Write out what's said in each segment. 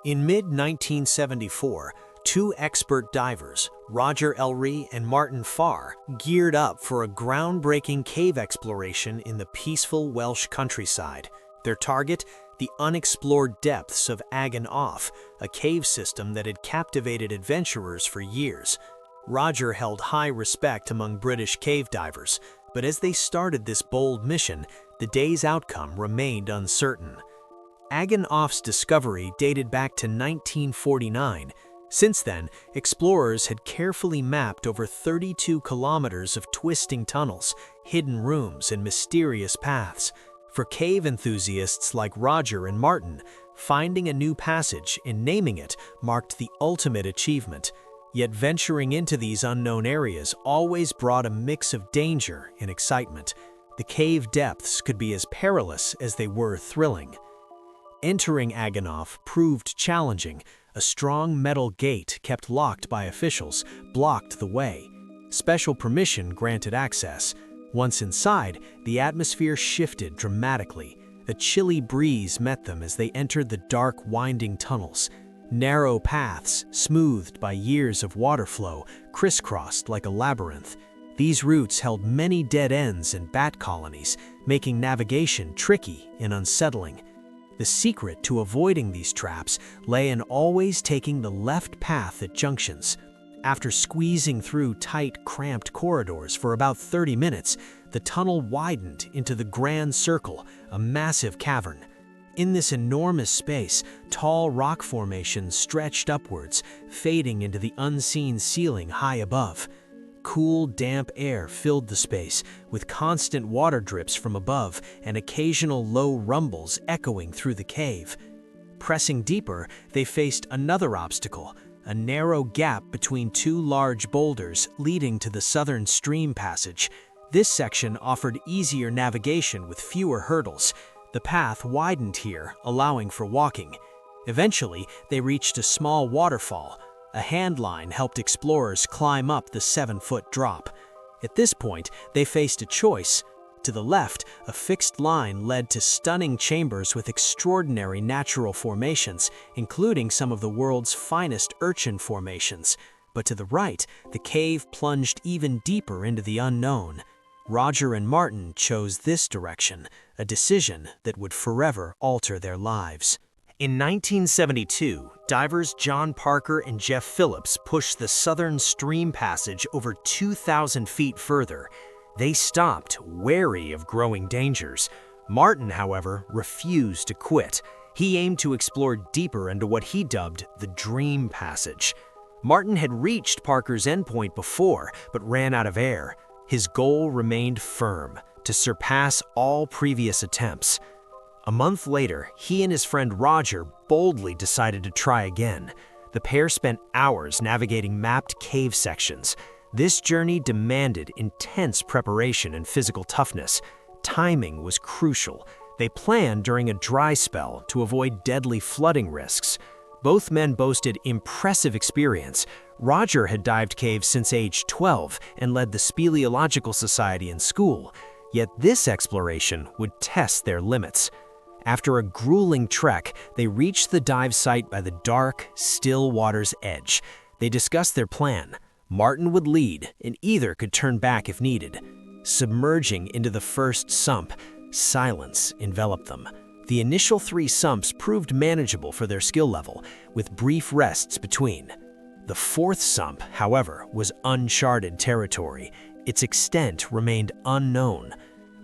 In mid-1974, two expert divers, Roger Elry and Martin Farr, geared up for a groundbreaking cave exploration in the peaceful Welsh countryside. Their target? The unexplored depths of Agon Off, a cave system that had captivated adventurers for years. Roger held high respect among British cave divers, but as they started this bold mission, the day's outcome remained uncertain. Agon Off's discovery dated back to 1949. Since then, explorers had carefully mapped over 32 kilometers of twisting tunnels, hidden rooms, and mysterious paths. For cave enthusiasts like Roger and Martin, finding a new passage and naming it marked the ultimate achievement. Yet venturing into these unknown areas always brought a mix of danger and excitement. The cave depths could be as perilous as they were thrilling. Entering Agon Off proved challenging. A strong metal gate kept locked by officials blocked the way. Special permission granted access. Once inside, the atmosphere shifted dramatically. A chilly breeze met them as they entered the dark, winding tunnels. Narrow paths, smoothed by years of water flow, crisscrossed like a labyrinth. These routes held many dead ends and bat colonies, making navigation tricky and unsettling. The secret to avoiding these traps lay in always taking the left path at junctions. After squeezing through tight, cramped corridors for about 30 minutes, the tunnel widened into the Grand Circle, a massive cavern. In this enormous space, tall rock formations stretched upwards, fading into the unseen ceiling high above. Cool, damp air filled the space, with constant water drips from above and occasional low rumbles echoing through the cave. Pressing deeper, they faced another obstacle, a narrow gap between two large boulders leading to the southern stream passage. This section offered easier navigation with fewer hurdles. The path widened here, allowing for walking. Eventually, they reached a small waterfall. A hand line helped explorers climb up the 7-foot drop. At this point, they faced a choice. To the left, a fixed line led to stunning chambers with extraordinary natural formations, including some of the world's finest urchin formations. But to the right, the cave plunged even deeper into the unknown. Roger and Martin chose this direction, a decision that would forever alter their lives. In 1972, divers John Parker and Jeff Phillips pushed the southern stream passage over 2,000 feet further. They stopped, wary of growing dangers. Martin, however, refused to quit. He aimed to explore deeper into what he dubbed the Dream Passage. Martin had reached Parker's endpoint before, but ran out of air. His goal remained firm, to surpass all previous attempts. A month later, he and his friend Roger boldly decided to try again. The pair spent hours navigating mapped cave sections. This journey demanded intense preparation and physical toughness. Timing was crucial. They planned during a dry spell to avoid deadly flooding risks. Both men boasted impressive experience. Roger had dived caves since age 12 and led the Speleological Society in school. Yet this exploration would test their limits. After a grueling trek, they reached the dive site by the dark, still water's edge. They discussed their plan. Martin would lead, and either could turn back if needed. Submerging into the first sump, silence enveloped them. The initial 3 sumps proved manageable for their skill level, with brief rests between. The 4th sump, however, was uncharted territory. Its extent remained unknown.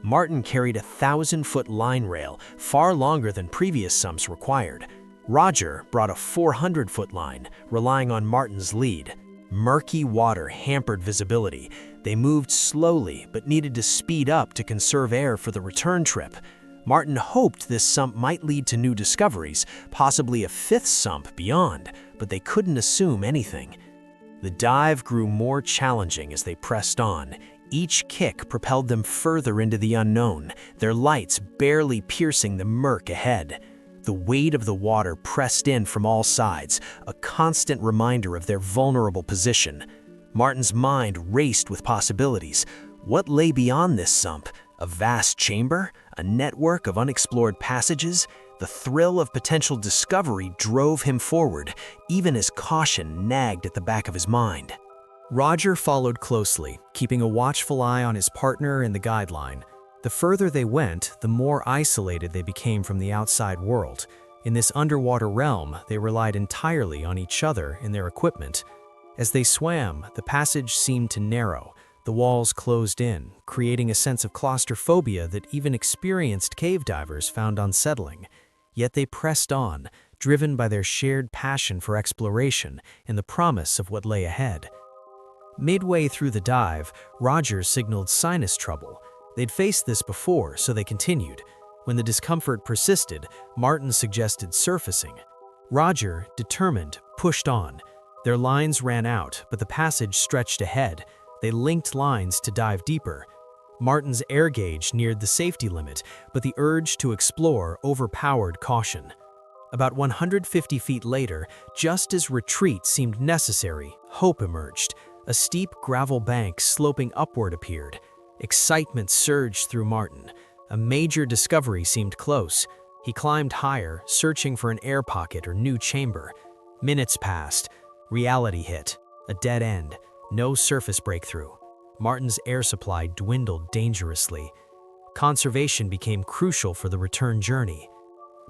Martin carried a 1,000-foot line rail, far longer than previous sumps required. Roger brought a 400-foot line, relying on Martin's lead. Murky water hampered visibility. They moved slowly, but needed to speed up to conserve air for the return trip. Martin hoped this sump might lead to new discoveries, possibly a 5th sump beyond, but they couldn't assume anything. The dive grew more challenging as they pressed on. Each kick propelled them further into the unknown, their lights barely piercing the murk ahead. The weight of the water pressed in from all sides, a constant reminder of their vulnerable position. Martin's mind raced with possibilities. What lay beyond this sump? A vast chamber? A network of unexplored passages? The thrill of potential discovery drove him forward, even as caution nagged at the back of his mind. Roger followed closely, keeping a watchful eye on his partner and the guideline. The further they went, the more isolated they became from the outside world. In this underwater realm, they relied entirely on each other and their equipment. As they swam, the passage seemed to narrow. The walls closed in, creating a sense of claustrophobia that even experienced cave divers found unsettling. Yet they pressed on, driven by their shared passion for exploration and the promise of what lay ahead. Midway through the dive, Roger signaled sinus trouble. They'd faced this before, so they continued. When the discomfort persisted, Martin suggested surfacing. Roger, determined, pushed on. Their lines ran out, but the passage stretched ahead. They linked lines to dive deeper. Martin's air gauge neared the safety limit, but the urge to explore overpowered caution. About 150 feet later, just as retreat seemed necessary, hope emerged. A steep gravel bank sloping upward appeared. Excitement surged through Martin. A major discovery seemed close. He climbed higher, searching for an air pocket or new chamber. Minutes passed. Reality hit. A dead end. No surface breakthrough. Martin's air supply dwindled dangerously. Conservation became crucial for the return journey.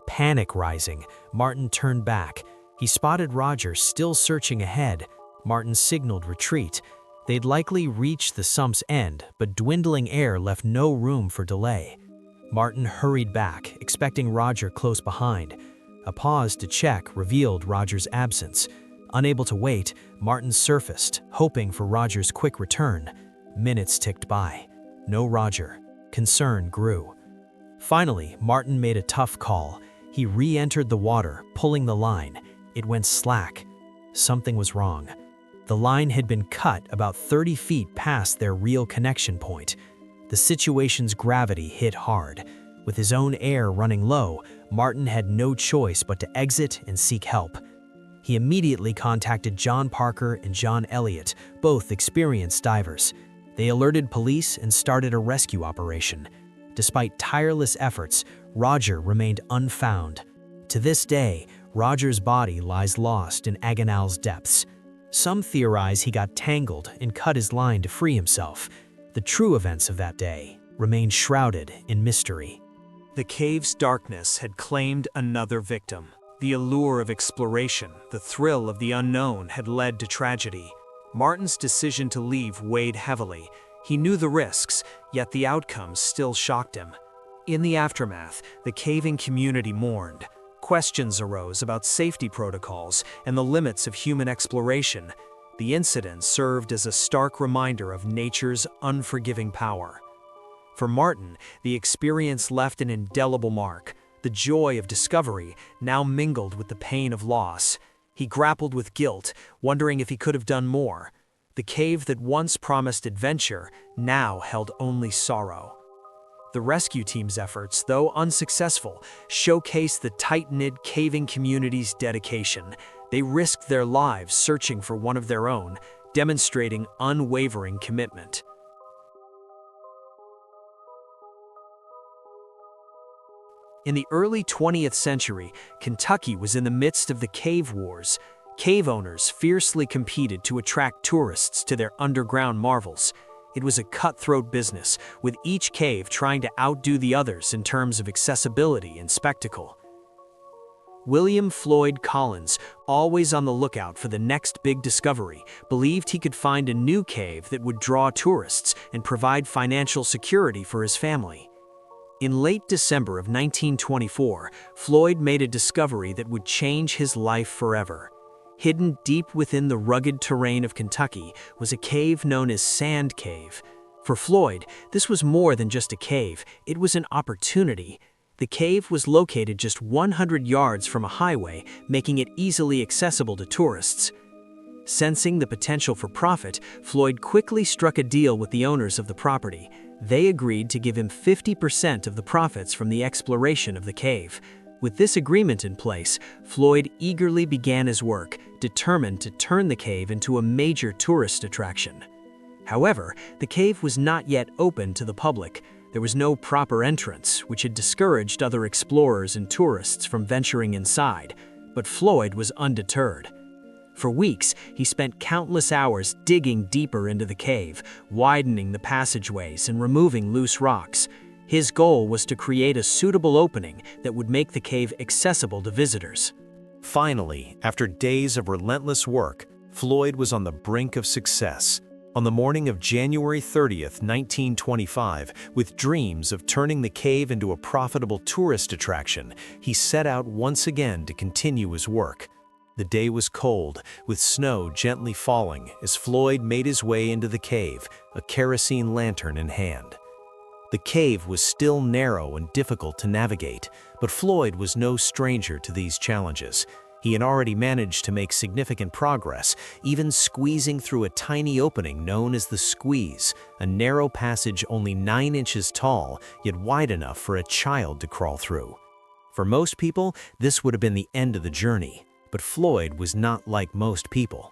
Panic rising, Martin turned back. He spotted Roger still searching ahead. Martin signaled retreat. They'd likely reached the sump's end, but dwindling air left no room for delay. Martin hurried back, expecting Roger close behind. A pause to check revealed Roger's absence. Unable to wait, Martin surfaced, hoping for Roger's quick return. Minutes ticked by. No Roger. Concern grew. Finally, Martin made a tough call. He re-entered the water, pulling the line. It went slack. Something was wrong. The line had been cut about 30 feet past their real connection point. The situation's gravity hit hard. With his own air running low, Martin had no choice but to exit and seek help. He immediately contacted John Parker and John Elliott, both experienced divers. They alerted police and started a rescue operation. Despite tireless efforts, Roger remained unfound. To this day, Roger's body lies lost in Agonal's depths. Some theorize he got tangled and cut his line to free himself. The true events of that day remain shrouded in mystery. The cave's darkness had claimed another victim. The allure of exploration, the thrill of the unknown had led to tragedy. Martin's decision to leave weighed heavily. He knew the risks, yet the outcomes still shocked him. In the aftermath, the caving community mourned. Questions arose about safety protocols and the limits of human exploration. The incident served as a stark reminder of nature's unforgiving power. For Martin, the experience left an indelible mark. The joy of discovery now mingled with the pain of loss. He grappled with guilt, wondering if he could have done more. The cave that once promised adventure now held only sorrow. The rescue team's efforts, though unsuccessful, showcased the tight-knit caving community's dedication. They risked their lives searching for one of their own, demonstrating unwavering commitment. In the early 20th century, Kentucky was in the midst of the cave wars. Cave owners fiercely competed to attract tourists to their underground marvels. It was a cutthroat business, with each cave trying to outdo the others in terms of accessibility and spectacle. William Floyd Collins, always on the lookout for the next big discovery, believed he could find a new cave that would draw tourists and provide financial security for his family. In late December of 1924, Floyd made a discovery that would change his life forever. Hidden deep within the rugged terrain of Kentucky was a cave known as Sand Cave. For Floyd, this was more than just a cave, it was an opportunity. The cave was located just 100 yards from a highway, making it easily accessible to tourists. Sensing the potential for profit, Floyd quickly struck a deal with the owners of the property. They agreed to give him 50% of the profits from the exploration of the cave. With this agreement in place, Floyd eagerly began his work, determined to turn the cave into a major tourist attraction. However, the cave was not yet open to the public. There was no proper entrance, which had discouraged other explorers and tourists from venturing inside, but Floyd was undeterred. For weeks, he spent countless hours digging deeper into the cave, widening the passageways and removing loose rocks. His goal was to create a suitable opening that would make the cave accessible to visitors. Finally, after days of relentless work, Floyd was on the brink of success. On the morning of January 30th, 1925, with dreams of turning the cave into a profitable tourist attraction, he set out once again to continue his work. The day was cold, with snow gently falling as Floyd made his way into the cave, a kerosene lantern in hand. The cave was still narrow and difficult to navigate, but Floyd was no stranger to these challenges. He had already managed to make significant progress, even squeezing through a tiny opening known as the squeeze, a narrow passage only 9 inches tall, yet wide enough for a child to crawl through. For most people, this would have been the end of the journey, but Floyd was not like most people.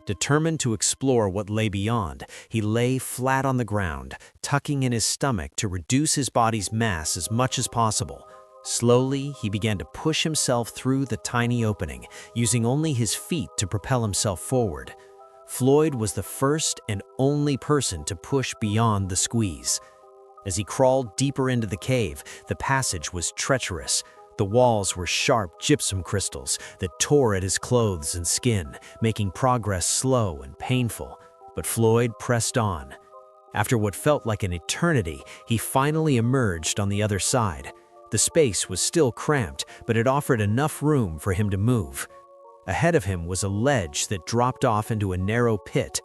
Determined to explore what lay beyond, he lay flat on the ground, tucking in his stomach to reduce his body's mass as much as possible. Slowly, he began to push himself through the tiny opening, using only his feet to propel himself forward. Floyd was the first and only person to push beyond the squeeze. As he crawled deeper into the cave, the passage was treacherous. The walls were sharp gypsum crystals that tore at his clothes and skin, making progress slow and painful. But Floyd pressed on. After what felt like an eternity, he finally emerged on the other side. The space was still cramped, but it offered enough room for him to move. Ahead of him was a ledge that dropped off into a narrow pit.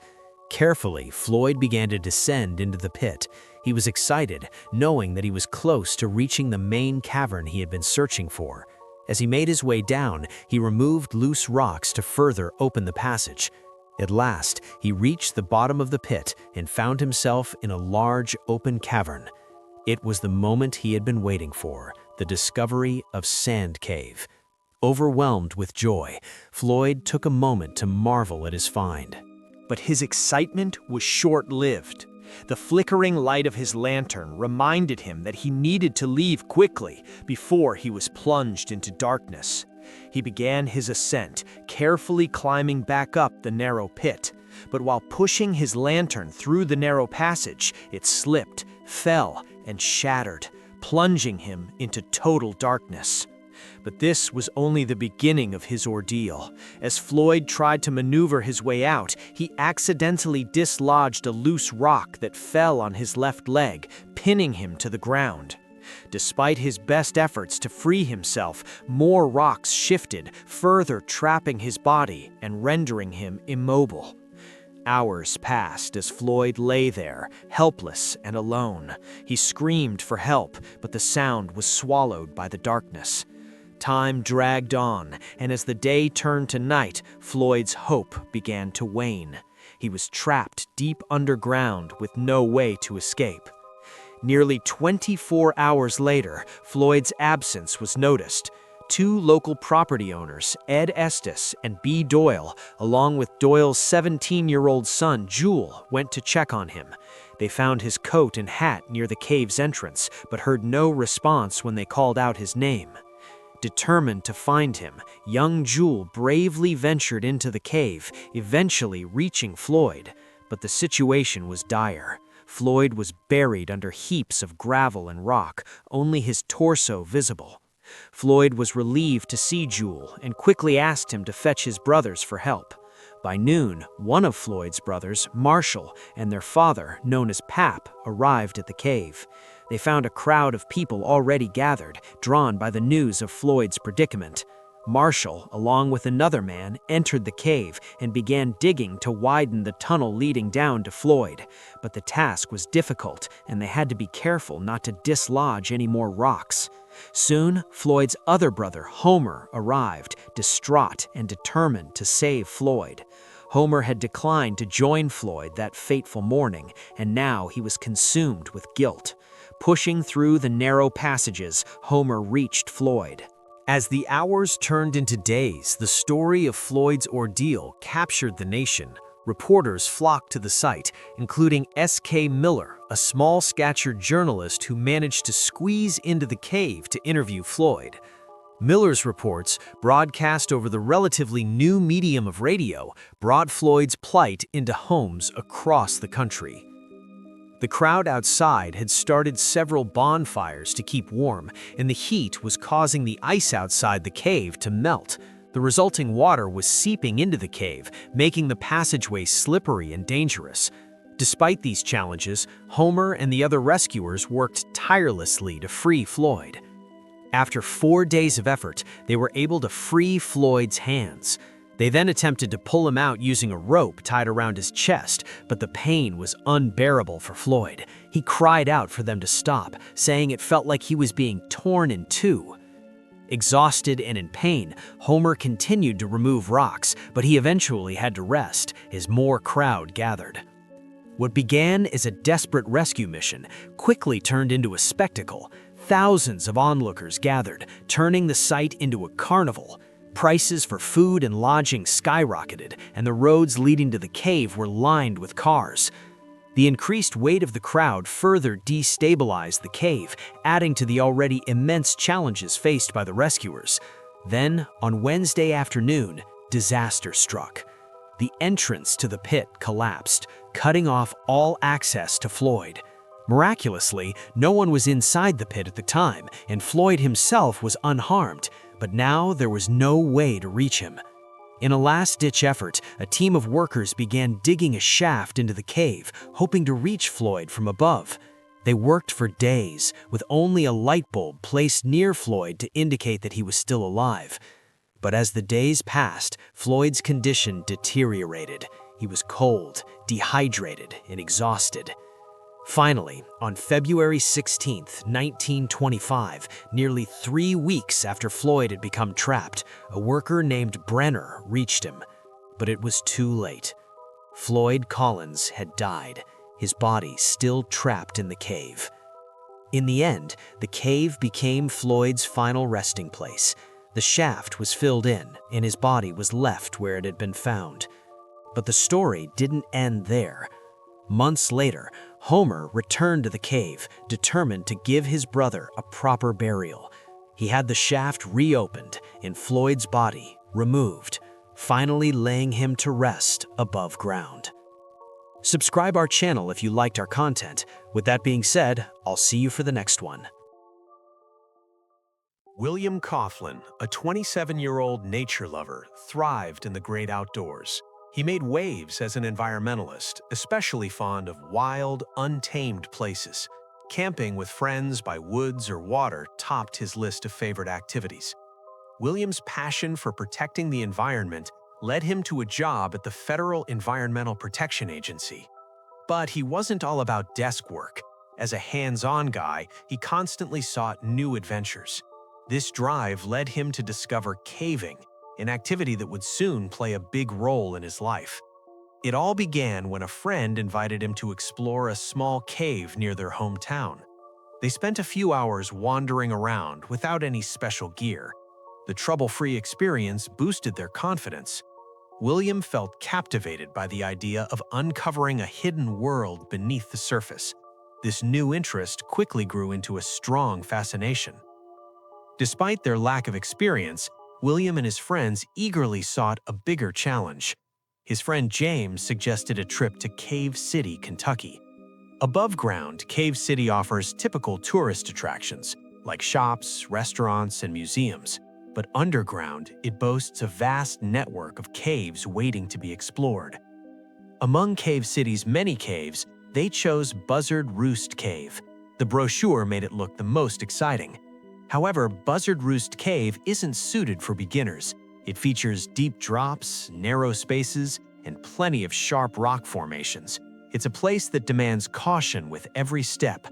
Carefully, Floyd began to descend into the pit. He was excited, knowing that he was close to reaching the main cavern he had been searching for. As he made his way down, he removed loose rocks to further open the passage. At last, he reached the bottom of the pit and found himself in a large, open cavern. It was the moment he had been waiting for, the discovery of Sand Cave. Overwhelmed with joy, Floyd took a moment to marvel at his find. But his excitement was short-lived. The flickering light of his lantern reminded him that he needed to leave quickly before he was plunged into darkness. He began his ascent, carefully climbing back up the narrow pit. But while pushing his lantern through the narrow passage, it slipped, fell, and shattered, plunging him into total darkness. But this was only the beginning of his ordeal. As Floyd tried to maneuver his way out, he accidentally dislodged a loose rock that fell on his left leg, pinning him to the ground. Despite his best efforts to free himself, more rocks shifted, further trapping his body and rendering him immobile. Hours passed as Floyd lay there, helpless and alone. He screamed for help, but the sound was swallowed by the darkness. Time dragged on, and as the day turned to night, Floyd's hope began to wane. He was trapped deep underground with no way to escape. Nearly 24 hours later, Floyd's absence was noticed. 2 local property owners, Ed Estes and B. Doyle, along with Doyle's 17-year-old son, Jewel, went to check on him. They found his coat and hat near the cave's entrance, but heard no response when they called out his name. Determined to find him, young Jewel bravely ventured into the cave, eventually reaching Floyd. But the situation was dire. Floyd was buried under heaps of gravel and rock, only his torso visible. Floyd was relieved to see Jewel and quickly asked him to fetch his brothers for help. By noon, one of Floyd's brothers, Marshall, and their father, known as Pap, arrived at the cave. They found a crowd of people already gathered, drawn by the news of Floyd's predicament. Marshall, along with another man, entered the cave and began digging to widen the tunnel leading down to Floyd. But the task was difficult, and they had to be careful not to dislodge any more rocks. Soon, Floyd's other brother, Homer, arrived, distraught and determined to save Floyd. Homer had declined to join Floyd that fateful morning, and now he was consumed with guilt. Pushing through the narrow passages, Homer reached Floyd. As the hours turned into days, the story of Floyd's ordeal captured the nation. Reporters flocked to the site, including S.K. Miller, a small-statured journalist who managed to squeeze into the cave to interview Floyd. Miller's reports, broadcast over the relatively new medium of radio, brought Floyd's plight into homes across the country. The crowd outside had started several bonfires to keep warm, and the heat was causing the ice outside the cave to melt. The resulting water was seeping into the cave, making the passageway slippery and dangerous. Despite these challenges, Homer and the other rescuers worked tirelessly to free Floyd. After 4 days of effort, they were able to free Floyd's hands. They then attempted to pull him out using a rope tied around his chest, but the pain was unbearable for Floyd. He cried out for them to stop, saying it felt like he was being torn in two. Exhausted and in pain, Homer continued to remove rocks, but he eventually had to rest as more crowd gathered. What began as a desperate rescue mission quickly turned into a spectacle. Thousands of onlookers gathered, turning the site into a carnival. Prices for food and lodging skyrocketed, and the roads leading to the cave were lined with cars. The increased weight of the crowd further destabilized the cave, adding to the already immense challenges faced by the rescuers. Then, on Wednesday afternoon, disaster struck. The entrance to the pit collapsed, cutting off all access to Floyd. Miraculously, no one was inside the pit at the time, and Floyd himself was unharmed, but now there was no way to reach him. In a last-ditch effort, a team of workers began digging a shaft into the cave, hoping to reach Floyd from above. They worked for days, with only a light bulb placed near Floyd to indicate that he was still alive. But as the days passed, Floyd's condition deteriorated. He was cold, dehydrated, and exhausted. Finally, on February 16, 1925, nearly 3 weeks after Floyd had become trapped, a worker named Brenner reached him. But it was too late. Floyd Collins had died, his body still trapped in the cave. In the end, the cave became Floyd's final resting place. The shaft was filled in, and his body was left where it had been found. But the story didn't end there. Months later, Homer returned to the cave, determined to give his brother a proper burial. He had the shaft reopened and Floyd's body removed, finally laying him to rest above ground. Subscribe our channel if you liked our content. With that being said, I'll see you for the next one. William Coughlin, a 27-year-old nature lover, thrived in the great outdoors. He made waves as an environmentalist, especially fond of wild, untamed places. Camping with friends by woods or water topped his list of favorite activities. William's passion for protecting the environment led him to a job at the Federal Environmental Protection Agency. But he wasn't all about desk work. As a hands-on guy, he constantly sought new adventures. This drive led him to discover caving, an activity that would soon play a big role in his life. It all began when a friend invited him to explore a small cave near their hometown. They spent a few hours wandering around without any special gear. The trouble-free experience boosted their confidence. William felt captivated by the idea of uncovering a hidden world beneath the surface. This new interest quickly grew into a strong fascination. Despite their lack of experience, William and his friends eagerly sought a bigger challenge. His friend James suggested a trip to Cave City, Kentucky. Above ground, Cave City offers typical tourist attractions, like shops, restaurants, and museums. But underground, it boasts a vast network of caves waiting to be explored. Among Cave City's many caves, they chose Buzzard Roost Cave. The brochure made it look the most exciting. However, Buzzard Roost Cave isn't suited for beginners. It features deep drops, narrow spaces, and plenty of sharp rock formations. It's a place that demands caution with every step.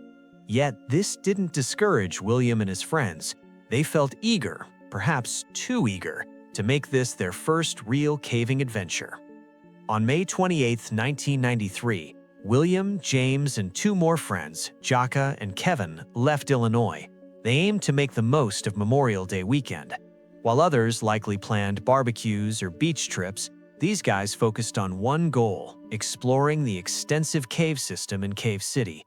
Yet, this didn't discourage William and his friends. They felt eager, perhaps too eager, to make this their first real caving adventure. On May 28, 1993, William, James, and 2 more friends, Jaka and Kevin, left Illinois. They aimed to make the most of Memorial Day weekend. While others likely planned barbecues or beach trips, These guys focused on one goal: exploring the extensive cave system in Cave City.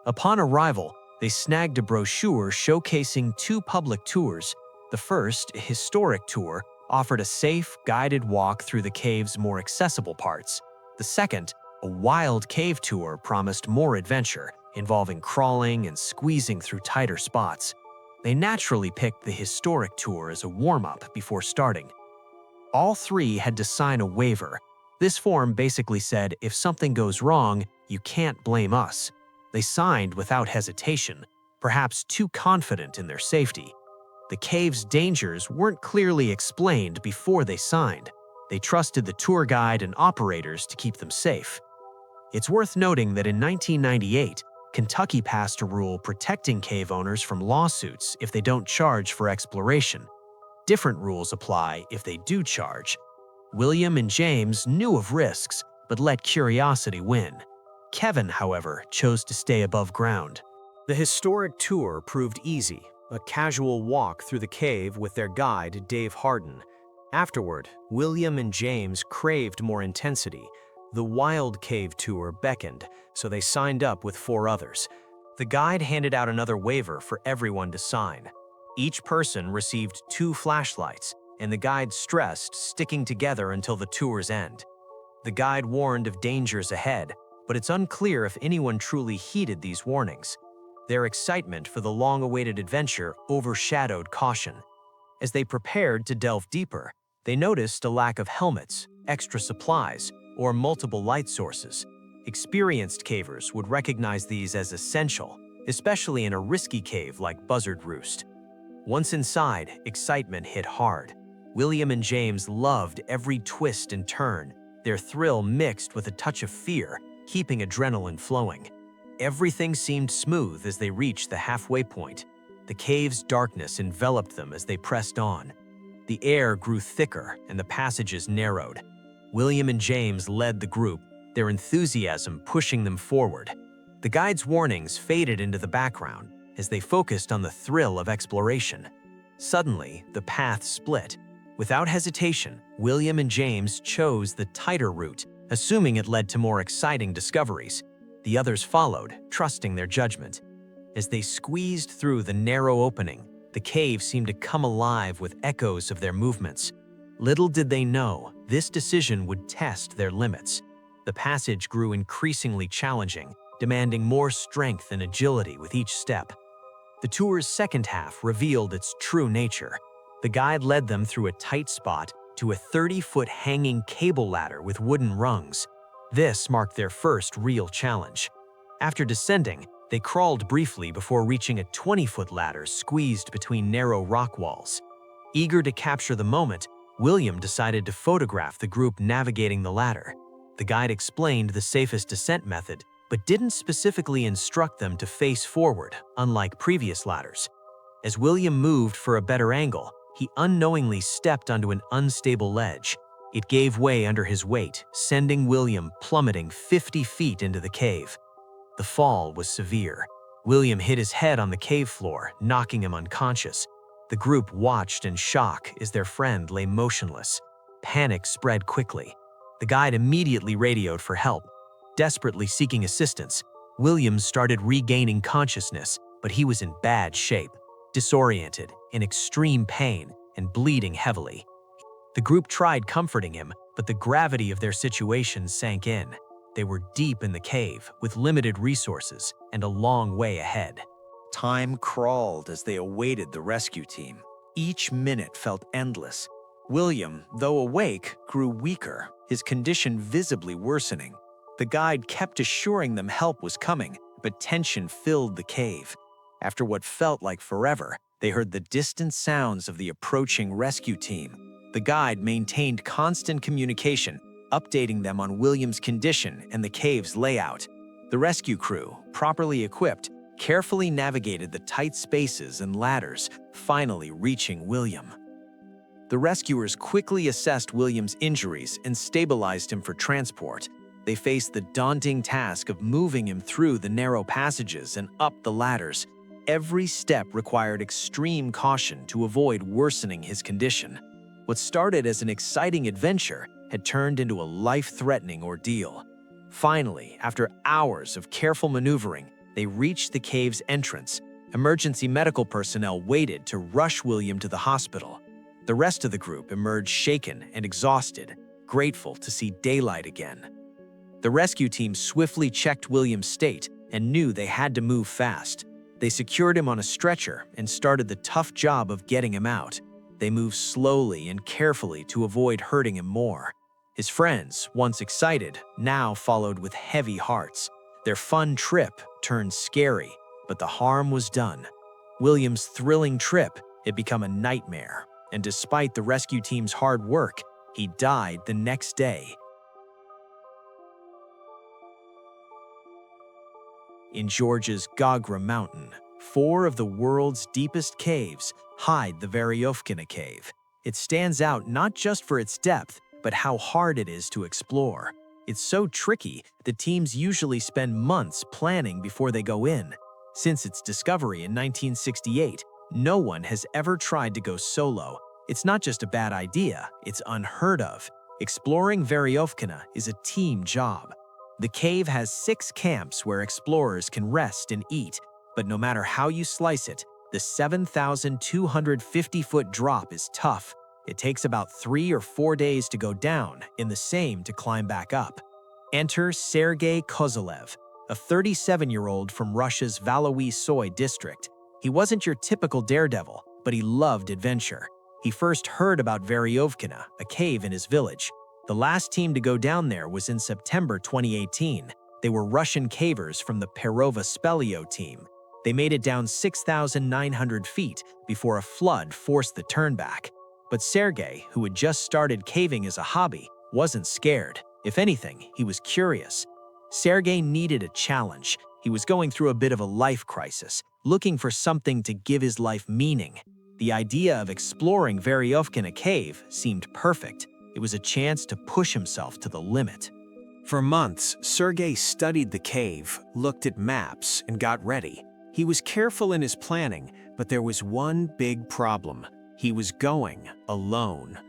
Upon arrival, they snagged a brochure showcasing two public tours. The first, a historic tour, offered a safe, guided walk through the cave's more accessible parts. The second, a wild cave tour, promised more adventure, involving crawling and squeezing through tighter spots. They naturally picked the historic tour as a warm-up before starting. All three had to sign a waiver. This form basically said, if something goes wrong, you can't blame us. They signed without hesitation, perhaps too confident in their safety. The cave's dangers weren't clearly explained before they signed. They trusted the tour guide and operators to keep them safe. It's worth noting that in 1998, Kentucky passed a rule protecting cave owners from lawsuits if they don't charge for exploration. Different rules apply if they do charge. William and James knew of risks, but let curiosity win. Kevin, however, chose to stay above ground. The historic tour proved easy, a casual walk through the cave with their guide, Dave Harden. Afterward, William and James craved more intensity. The wild cave tour beckoned, so they signed up with 4 others. The guide handed out another waiver for everyone to sign. Each person received 2 flashlights, and the guide stressed sticking together until the tour's end. The guide warned of dangers ahead, but it's unclear if anyone truly heeded these warnings. Their excitement for the long-awaited adventure overshadowed caution. As they prepared to delve deeper, they noticed a lack of helmets, extra supplies, or multiple light sources. Experienced cavers would recognize these as essential, especially in a risky cave like Buzzard Roost. Once inside, excitement hit hard. William and James loved every twist and turn, their thrill mixed with a touch of fear, keeping adrenaline flowing. Everything seemed smooth as they reached the halfway point. The cave's darkness enveloped them as they pressed on. The air grew thicker and the passages narrowed. William and James led the group, their enthusiasm pushing them forward. The guide's warnings faded into the background as they focused on the thrill of exploration. Suddenly, the path split. Without hesitation, William and James chose the tighter route, assuming it led to more exciting discoveries. The others followed, trusting their judgment. As they squeezed through the narrow opening, the cave seemed to come alive with echoes of their movements. Little did they know, this decision would test their limits. The passage grew increasingly challenging, demanding more strength and agility with each step. The tour's second half revealed its true nature. The guide led them through a tight spot to a 30-foot hanging cable ladder with wooden rungs. This marked their first real challenge. After descending, they crawled briefly before reaching a 20-foot ladder squeezed between narrow rock walls. Eager to capture the moment, William decided to photograph the group navigating the ladder. The guide explained the safest descent method, but didn't specifically instruct them to face forward, unlike previous ladders. As William moved for a better angle, he unknowingly stepped onto an unstable ledge. It gave way under his weight, sending William plummeting 50 feet into the cave. The fall was severe. William hit his head on the cave floor, knocking him unconscious. The group watched in shock as their friend lay motionless. Panic spread quickly. The guide immediately radioed for help. Desperately seeking assistance, William started regaining consciousness, but he was in bad shape, disoriented, in extreme pain, and bleeding heavily. The group tried comforting him, but the gravity of their situation sank in. They were deep in the cave, with limited resources and a long way ahead. Time crawled as they awaited the rescue team. Each minute felt endless. William, though awake, grew weaker, his condition visibly worsening. The guide kept assuring them help was coming, but tension filled the cave. After what felt like forever, they heard the distant sounds of the approaching rescue team. The guide maintained constant communication, updating them on William's condition and the cave's layout. The rescue crew, properly equipped, carefully navigated the tight spaces and ladders, finally reaching William. The rescuers quickly assessed William's injuries and stabilized him for transport. They faced the daunting task of moving him through the narrow passages and up the ladders. Every step required extreme caution to avoid worsening his condition. What started as an exciting adventure had turned into a life-threatening ordeal. Finally, after hours of careful maneuvering, they reached the cave's entrance. Emergency medical personnel waited to rush William to the hospital. The rest of the group emerged shaken and exhausted, grateful to see daylight again. The rescue team swiftly checked William's state and knew they had to move fast. They secured him on a stretcher and started the tough job of getting him out. They moved slowly and carefully to avoid hurting him more. His friends, once excited, now followed with heavy hearts. Their fun trip turned scary, but the harm was done. William's thrilling trip had become a nightmare, and despite the rescue team's hard work, he died the next day. In Georgia's Gagra Mountain, 4 of the world's deepest caves hide the Veryovkina Cave. It stands out not just for its depth, but how hard it is to explore. It's so tricky that teams usually spend months planning before they go in. Since its discovery in 1968, no one has ever tried to go solo. It's not just a bad idea, it's unheard of. Exploring Veryovkina is a team job. The cave has 6 camps where explorers can rest and eat, but no matter how you slice it, the 7,250-foot drop is tough. It takes about 3 or 4 days to go down and the same to climb back up. Enter Sergei Kozelev, a 37-year-old from Russia's Valois-Soy district. He wasn't your typical daredevil, but he loved adventure. He first heard about Veryovkina, a cave in his village. The last team to go down there was in September 2018. They were Russian cavers from the Perova Spelio team. They made it down 6,900 feet before a flood forced the turnback. But Sergei, who had just started caving as a hobby, wasn't scared. If anything, he was curious. Sergei needed a challenge. He was going through a bit of a life crisis, looking for something to give his life meaning. The idea of exploring Veryovkina Cave seemed perfect. It was a chance to push himself to the limit. For months, Sergei studied the cave, looked at maps, and got ready. He was careful in his planning, but there was one big problem. He was going alone.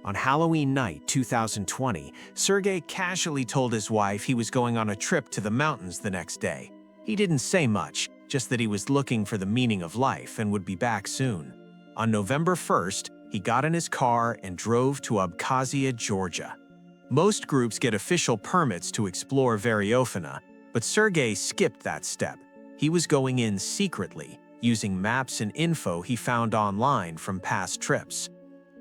On Halloween night 2020, Sergei casually told his wife he was going on a trip to the mountains the next day. He didn't say much, just that he was looking for the meaning of life and would be back soon. On November 1st, he got in his car and drove to Abkhazia, Georgia. Most groups get official permits to explore Veryovkina, but Sergei skipped that step. He was going in secretly, using maps and info he found online from past trips.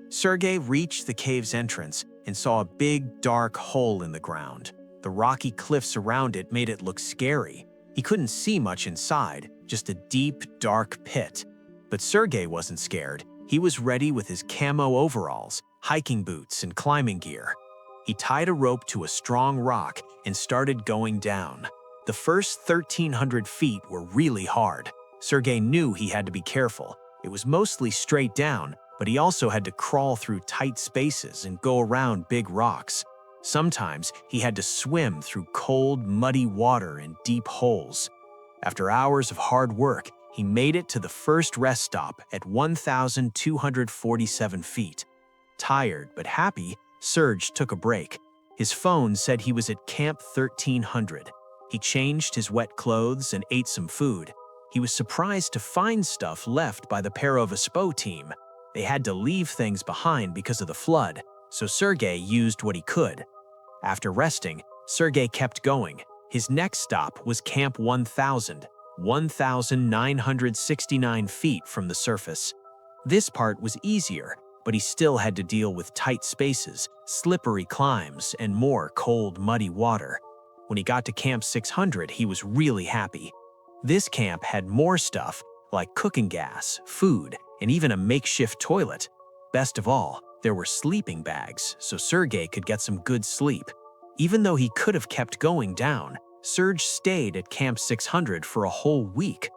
Sergei reached the cave's entrance and saw a big, dark hole in the ground. The rocky cliffs around it made it look scary. He couldn't see much inside, just a deep, dark pit. But Sergei wasn't scared. He was ready with his camo overalls, hiking boots, and climbing gear. He tied a rope to a strong rock and started going down. The first 1,300 feet were really hard. Sergei knew he had to be careful. It was mostly straight down, but he also had to crawl through tight spaces and go around big rocks. Sometimes he had to swim through cold, muddy water and deep holes. After hours of hard work, he made it to the first rest stop at 1,247 feet. Tired but happy, Serge took a break. His phone said he was at Camp 1300. He changed his wet clothes and ate some food. He was surprised to find stuff left by the Perovospo team. They had to leave things behind because of the flood, so Sergei used what he could. After resting, Sergei kept going. His next stop was Camp 1000, 1,969 feet from the surface. This part was easier, but he still had to deal with tight spaces, slippery climbs, and more cold, muddy water. When he got to Camp 600, he was really happy. This camp had more stuff, like cooking gas, food, and even a makeshift toilet. Best of all, there were sleeping bags, so Sergei could get some good sleep. Even though he could have kept going down, Serge stayed at Camp 600 for a whole week.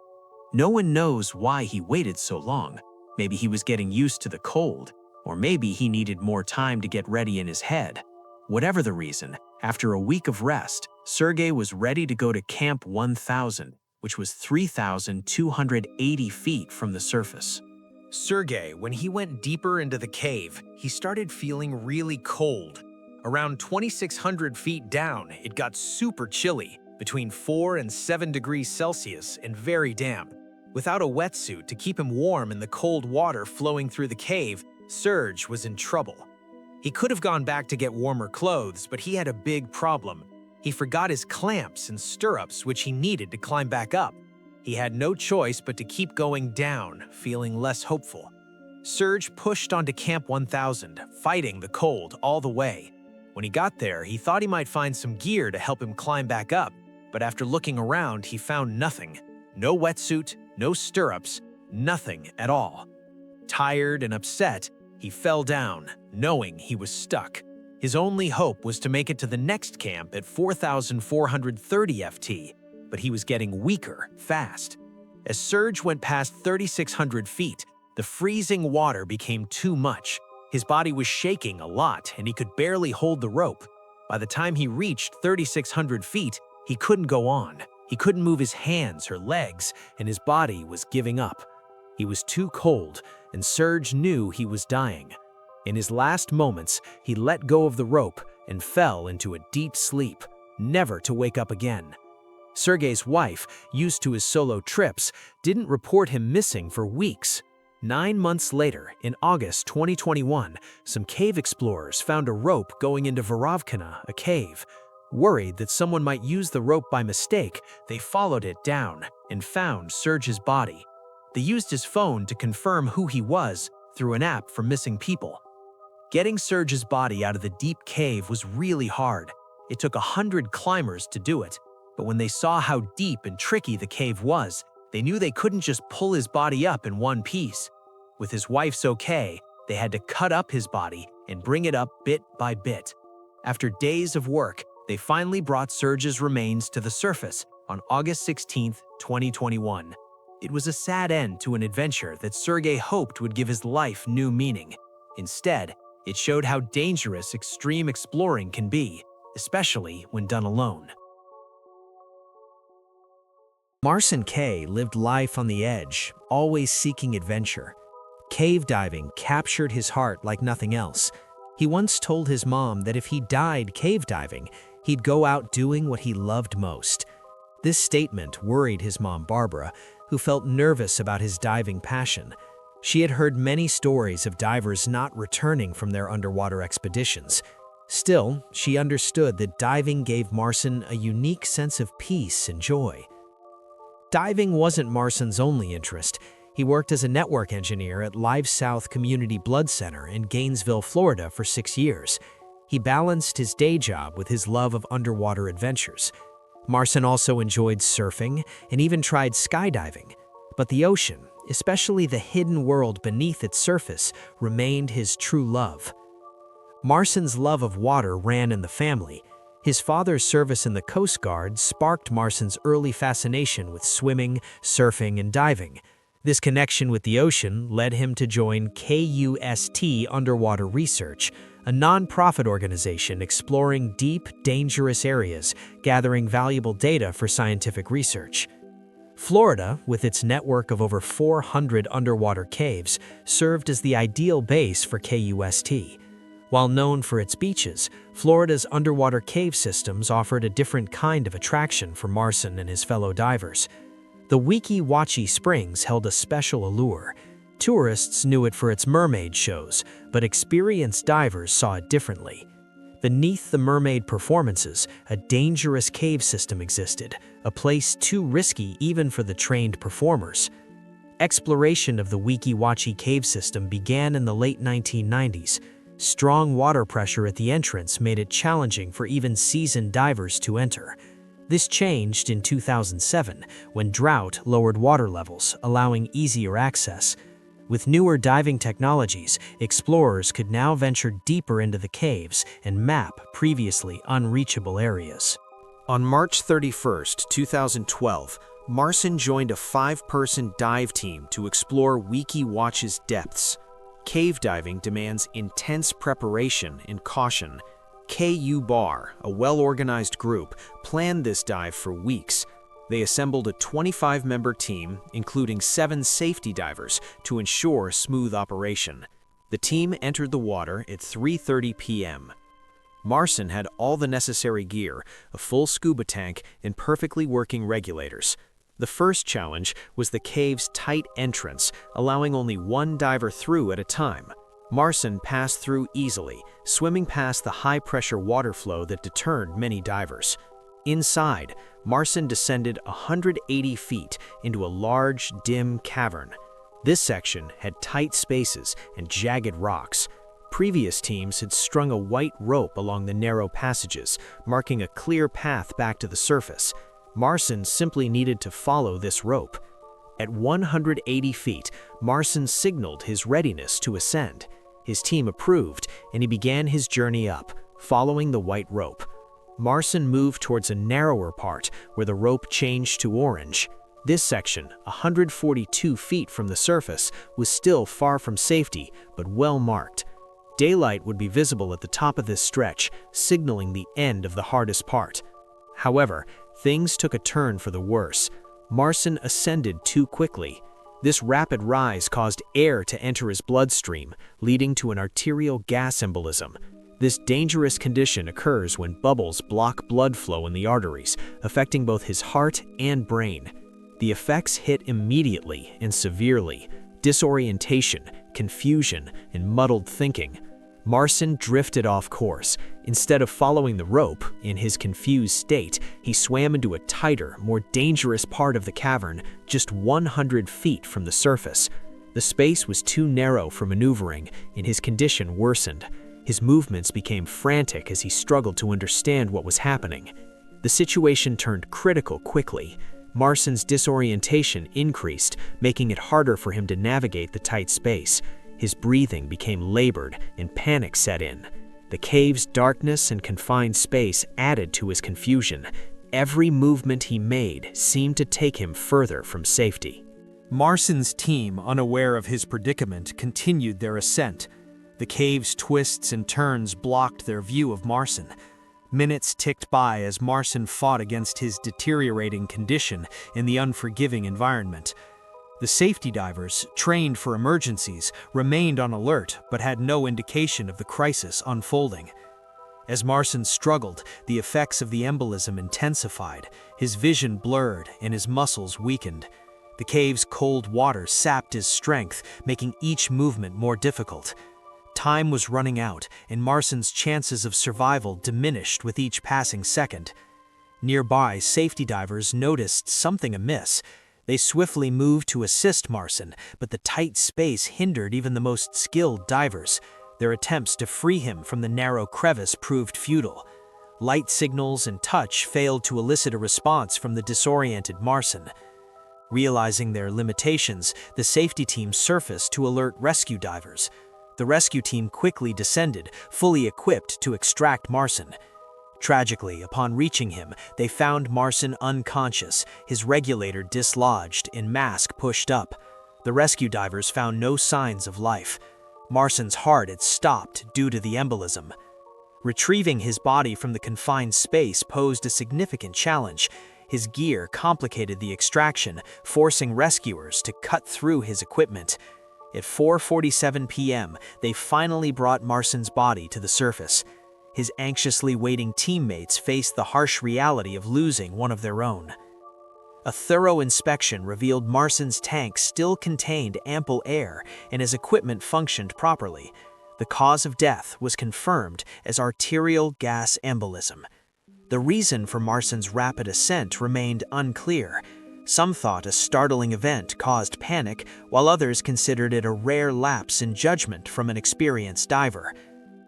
No one knows why he waited so long. Maybe he was getting used to the cold, or maybe he needed more time to get ready in his head. Whatever the reason, after a week of rest, Sergei was ready to go to Camp 1000, which was 3,280 feet from the surface. Sergei, when he went deeper into the cave, he started feeling really cold. Around 2,600 feet down, it got super chilly, between 4 and 7 degrees Celsius, and very damp. Without a wetsuit to keep him warm in the cold water flowing through the cave, Serge was in trouble. He could have gone back to get warmer clothes, but he had a big problem. He forgot his clamps and stirrups, which he needed to climb back up. He had no choice but to keep going down, feeling less hopeful. Serge pushed onto Camp 1000, fighting the cold all the way. When he got there, he thought he might find some gear to help him climb back up, but after looking around, he found nothing. No wetsuit, no stirrups, nothing at all. Tired and upset, he fell down, knowing he was stuck. His only hope was to make it to the next camp at 4,430 FT, but he was getting weaker fast. As Serge went past 3,600 feet, the freezing water became too much. His body was shaking a lot, and he could barely hold the rope. By the time he reached 3,600 feet, he couldn't go on. He couldn't move his hands or legs, and his body was giving up. He was too cold, and Serge knew he was dying. In his last moments, he let go of the rope and fell into a deep sleep, never to wake up again. Sergei's wife, used to his solo trips, didn't report him missing for weeks. 9 months later, in August 2021, some cave explorers found a rope going into Vorovkina, a cave. Worried that someone might use the rope by mistake, they followed it down and found Serge's body. They used his phone to confirm who he was through an app for missing people. Getting Serge's body out of the deep cave was really hard. It took 100 climbers to do it, but when they saw how deep and tricky the cave was, they knew they couldn't just pull his body up in one piece. With his wife's okay, they had to cut up his body and bring it up bit by bit. After days of work, they finally brought Serge's remains to the surface on August 16, 2021. It was a sad end to an adventure that Sergei hoped would give his life new meaning. Instead, it showed how dangerous extreme exploring can be, especially when done alone. Marcin K. lived life on the edge, always seeking adventure. Cave diving captured his heart like nothing else. He once told his mom that if he died cave diving, he'd go out doing what he loved most. This statement worried his mom, Barbara, who felt nervous about his diving passion. She had heard many stories of divers not returning from their underwater expeditions. Still, she understood that diving gave Marcin a unique sense of peace and joy. Diving wasn't Marcin's only interest. He worked as a network engineer at Live South Community Blood Center in Gainesville, Florida for 6 years. He balanced his day job with his love of underwater adventures. Marcin also enjoyed surfing and even tried skydiving. But the ocean, especially the hidden world beneath its surface, remained his true love. Marcin's love of water ran in the family. His father's service in the Coast Guard sparked Marcin's early fascination with swimming, surfing, and diving. This connection with the ocean led him to join KUST Underwater Research, a nonprofit organization exploring deep, dangerous areas, gathering valuable data for scientific research. Florida, with its network of over 400 underwater caves, served as the ideal base for KUST. While known for its beaches, Florida's underwater cave systems offered a different kind of attraction for Marcin and his fellow divers. The Weeki Wachee Springs held a special allure. Tourists knew it for its mermaid shows, but experienced divers saw it differently. Beneath the mermaid performances, a dangerous cave system existed, a place too risky even for the trained performers. Exploration of the Weeki Wachee cave system began in the late 1990s. Strong water pressure at the entrance made it challenging for even seasoned divers to enter. This changed in 2007 when drought lowered water levels, allowing easier access. With newer diving technologies, explorers could now venture deeper into the caves and map previously unreachable areas. On March 31, 2012, Marcin joined a 5-person dive team to explore Weeki Wachee's depths. Cave diving demands intense preparation and caution. KU Bar, a well-organized group, planned this dive for weeks. They assembled a 25-member team, including 7 safety divers, to ensure smooth operation. The team entered the water at 3:30 p.m. Marson had all the necessary gear, a full scuba tank, and perfectly working regulators. The first challenge was the cave's tight entrance, allowing only one diver through at a time. Marson passed through easily, swimming past the high-pressure water flow that deterred many divers. Inside, Marson descended 180 feet into a large, dim cavern. This section had tight spaces and jagged rocks. Previous teams had strung a white rope along the narrow passages, marking a clear path back to the surface. Marson simply needed to follow this rope. At 180 feet, Marson signaled his readiness to ascend. His team approved, and he began his journey up, following the white rope. Marson moved towards a narrower part where the rope changed to orange. This section, 142 feet from the surface, was still far from safety, but well marked. Daylight would be visible at the top of this stretch, signaling the end of the hardest part. However, things took a turn for the worse. Marson ascended too quickly. This rapid rise caused air to enter his bloodstream, leading to an arterial gas embolism. This dangerous condition occurs when bubbles block blood flow in the arteries, affecting both his heart and brain. The effects hit immediately and severely: disorientation, confusion, and muddled thinking. Marson drifted off course. Instead of following the rope, in his confused state, he swam into a tighter, more dangerous part of the cavern, just 100 feet from the surface. The space was too narrow for maneuvering, and his condition worsened. His movements became frantic as he struggled to understand what was happening. The situation turned critical quickly. Marson's disorientation increased, making it harder for him to navigate the tight space. His breathing became labored and panic set in. The cave's darkness and confined space added to his confusion. Every movement he made seemed to take him further from safety. Marson's team, unaware of his predicament, continued their ascent. The cave's twists and turns blocked their view of Marson. Minutes ticked by as Marson fought against his deteriorating condition in the unforgiving environment. The safety divers, trained for emergencies, remained on alert but had no indication of the crisis unfolding. As Marson struggled, the effects of the embolism intensified. His vision blurred and his muscles weakened. The cave's cold water sapped his strength, making each movement more difficult. Time was running out, and Marson's chances of survival diminished with each passing second. Nearby, safety divers noticed something amiss. They swiftly moved to assist Marson, but the tight space hindered even the most skilled divers. Their attempts to free him from the narrow crevice proved futile. Light signals and touch failed to elicit a response from the disoriented Marson. Realizing their limitations, the safety team surfaced to alert rescue divers. The rescue team quickly descended, fully equipped to extract Marson. Tragically, upon reaching him, they found Marson unconscious, his regulator dislodged and mask pushed up. The rescue divers found no signs of life. Marson's heart had stopped due to the embolism. Retrieving his body from the confined space posed a significant challenge. His gear complicated the extraction, forcing rescuers to cut through his equipment. At 4:47 p.m., they finally brought Marson's body to the surface. His anxiously waiting teammates faced the harsh reality of losing one of their own. A thorough inspection revealed Marson's tank still contained ample air and his equipment functioned properly. The cause of death was confirmed as arterial gas embolism. The reason for Marson's rapid ascent remained unclear. Some thought a startling event caused panic, while others considered it a rare lapse in judgment from an experienced diver.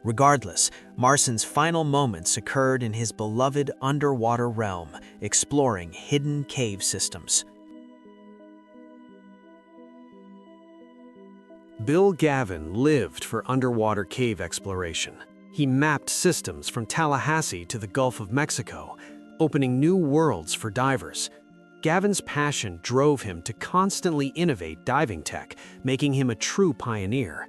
Regardless, Marson's final moments occurred in his beloved underwater realm, exploring hidden cave systems. Bill Gavin lived for underwater cave exploration. He mapped systems from Tallahassee to the Gulf of Mexico, opening new worlds for divers. Gavin's passion drove him to constantly innovate diving tech, making him a true pioneer.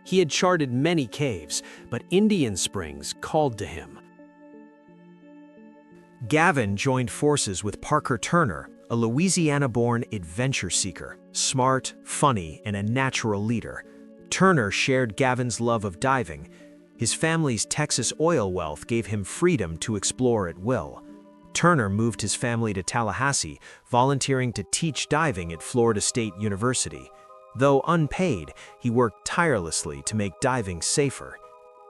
He had charted many caves, but Indian Springs called to him. Gavin joined forces with Parker Turner, a Louisiana-born adventure seeker, smart, funny, and a natural leader. Turner shared Gavin's love of diving. His family's Texas oil wealth gave him freedom to explore at will. Turner moved his family to Tallahassee, volunteering to teach diving at Florida State University. Though unpaid, he worked tirelessly to make diving safer.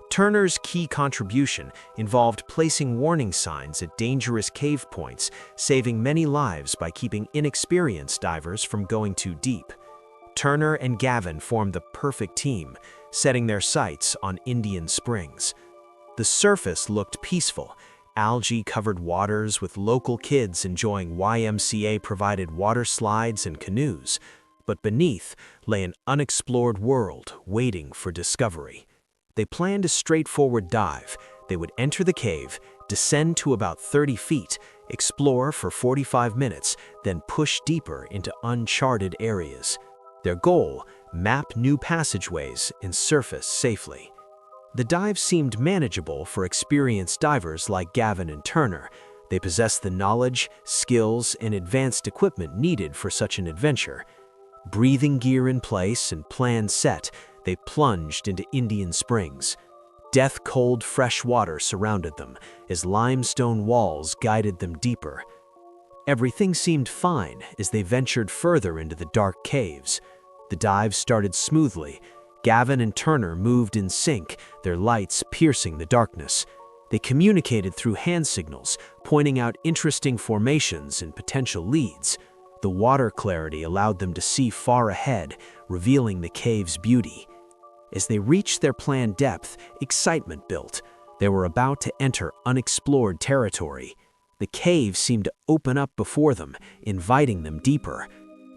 Turner's key contribution involved placing warning signs at dangerous cave points, saving many lives by keeping inexperienced divers from going too deep. Turner and Gavin formed the perfect team, setting their sights on Indian Springs. The surface looked peaceful, algae-covered waters with local kids enjoying YMCA-provided water slides and canoes, but beneath lay an unexplored world waiting for discovery. They planned a straightforward dive. They would enter the cave, descend to about 30 feet, explore for 45 minutes, then push deeper into uncharted areas. Their goal, map new passageways and surface safely. The dive seemed manageable for experienced divers like Gavin and Turner. They possessed the knowledge, skills, and advanced equipment needed for such an adventure. Breathing gear in place and plan set, they plunged into Indian Springs. Death-cold fresh water surrounded them as limestone walls guided them deeper. Everything seemed fine as they ventured further into the dark caves. The dive started smoothly. Gavin and Turner moved in sync, their lights piercing the darkness. They communicated through hand signals, pointing out interesting formations and potential leads. The water clarity allowed them to see far ahead, revealing the cave's beauty. As they reached their planned depth, excitement built. They were about to enter unexplored territory. The cave seemed to open up before them, inviting them deeper.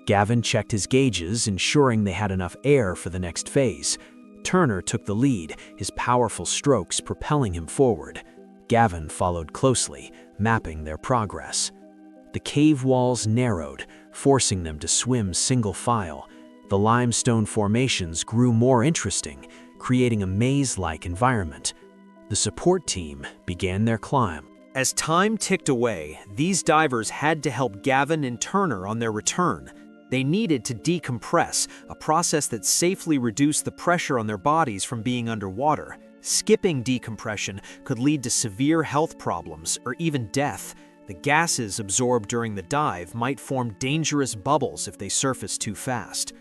Gavin checked his gauges, ensuring they had enough air for the next phase. Turner took the lead, his powerful strokes propelling him forward. Gavin followed closely, mapping their progress. The cave walls narrowed, forcing them to swim single file. The limestone formations grew more interesting, creating a maze-like environment. The support team began their climb. As time ticked away, these divers had to help Gavin and Turner on their return. They needed to decompress, a process that safely reduced the pressure on their bodies from being underwater. Skipping decompression could lead to severe health problems or even death. The gases absorbed during the dive might form dangerous bubbles if they surfaced too fast.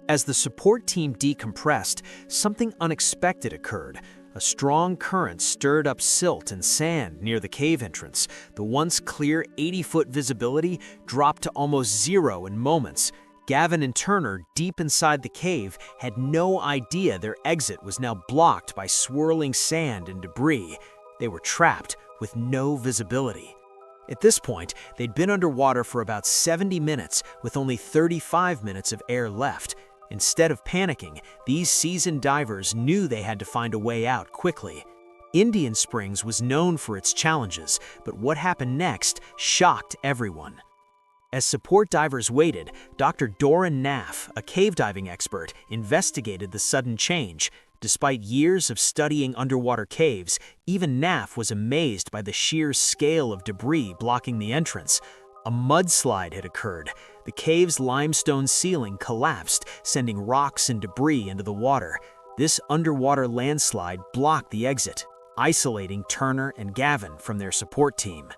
As the support team decompressed, something unexpected occurred. A strong current stirred up silt and sand near the cave entrance. The once clear 80-foot visibility dropped to almost zero in moments. Gavin and Turner, deep inside the cave, had no idea their exit was now blocked by swirling sand and debris. They were trapped with no visibility. At this point, they'd been underwater for about 70 minutes with only 35 minutes of air left. Instead of panicking, these seasoned divers knew they had to find a way out quickly. Indian Springs was known for its challenges, but what happened next shocked everyone. As support divers waited, Dr. Doran Naff, a cave diving expert, investigated the sudden change. Despite years of studying underwater caves, even Naff was amazed by the sheer scale of debris blocking the entrance. A mudslide had occurred. The cave's limestone ceiling collapsed, sending rocks and debris into the water. This underwater landslide blocked the exit, isolating Turner and Gavin from their support team.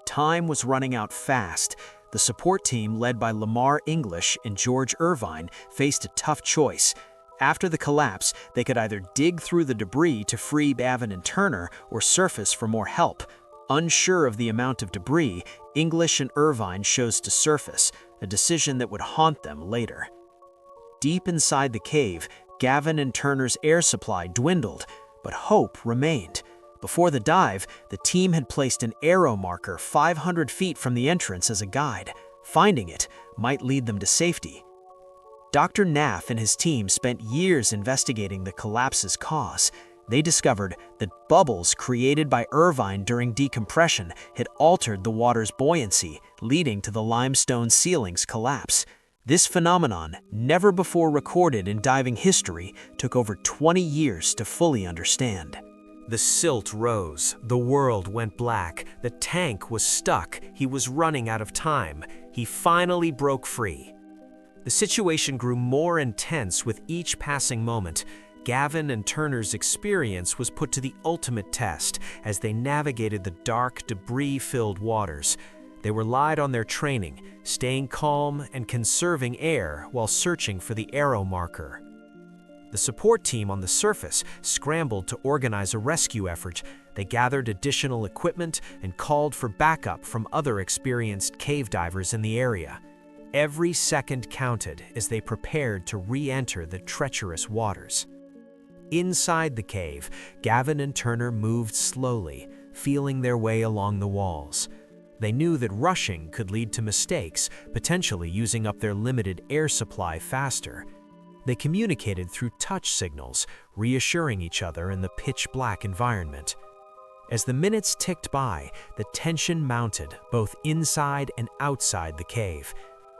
Time was running out fast. The support team, led by Lamar English and George Irvine, faced a tough choice. After the collapse, they could either dig through the debris to free Gavin and Turner or surface for more help. Unsure of the amount of debris, English and Irvine chose to surface, a decision that would haunt them later. Deep inside the cave, Gavin and Turner's air supply dwindled, but hope remained. Before the dive, the team had placed an arrow marker 500 feet from the entrance as a guide. Finding it might lead them to safety. Dr. Naff and his team spent years investigating the collapse's cause. They discovered that bubbles created by Irvine during decompression had altered the water's buoyancy, leading to the limestone ceiling's collapse. This phenomenon, never before recorded in diving history, took over 20 years to fully understand. The silt rose, the world went black, the tank was stuck, he was running out of time. He finally broke free. The situation grew more intense with each passing moment. Gavin and Turner's experience was put to the ultimate test as they navigated the dark, debris-filled waters. They relied on their training, staying calm and conserving air while searching for the arrow marker. The support team on the surface scrambled to organize a rescue effort. They gathered additional equipment and called for backup from other experienced cave divers in the area. Every second counted as they prepared to re-enter the treacherous waters. Inside the cave, Gavin and Turner moved slowly, feeling their way along the walls. They knew that rushing could lead to mistakes, potentially using up their limited air supply faster. They communicated through touch signals, reassuring each other in the pitch-black environment. As the minutes ticked by, the tension mounted both inside and outside the cave.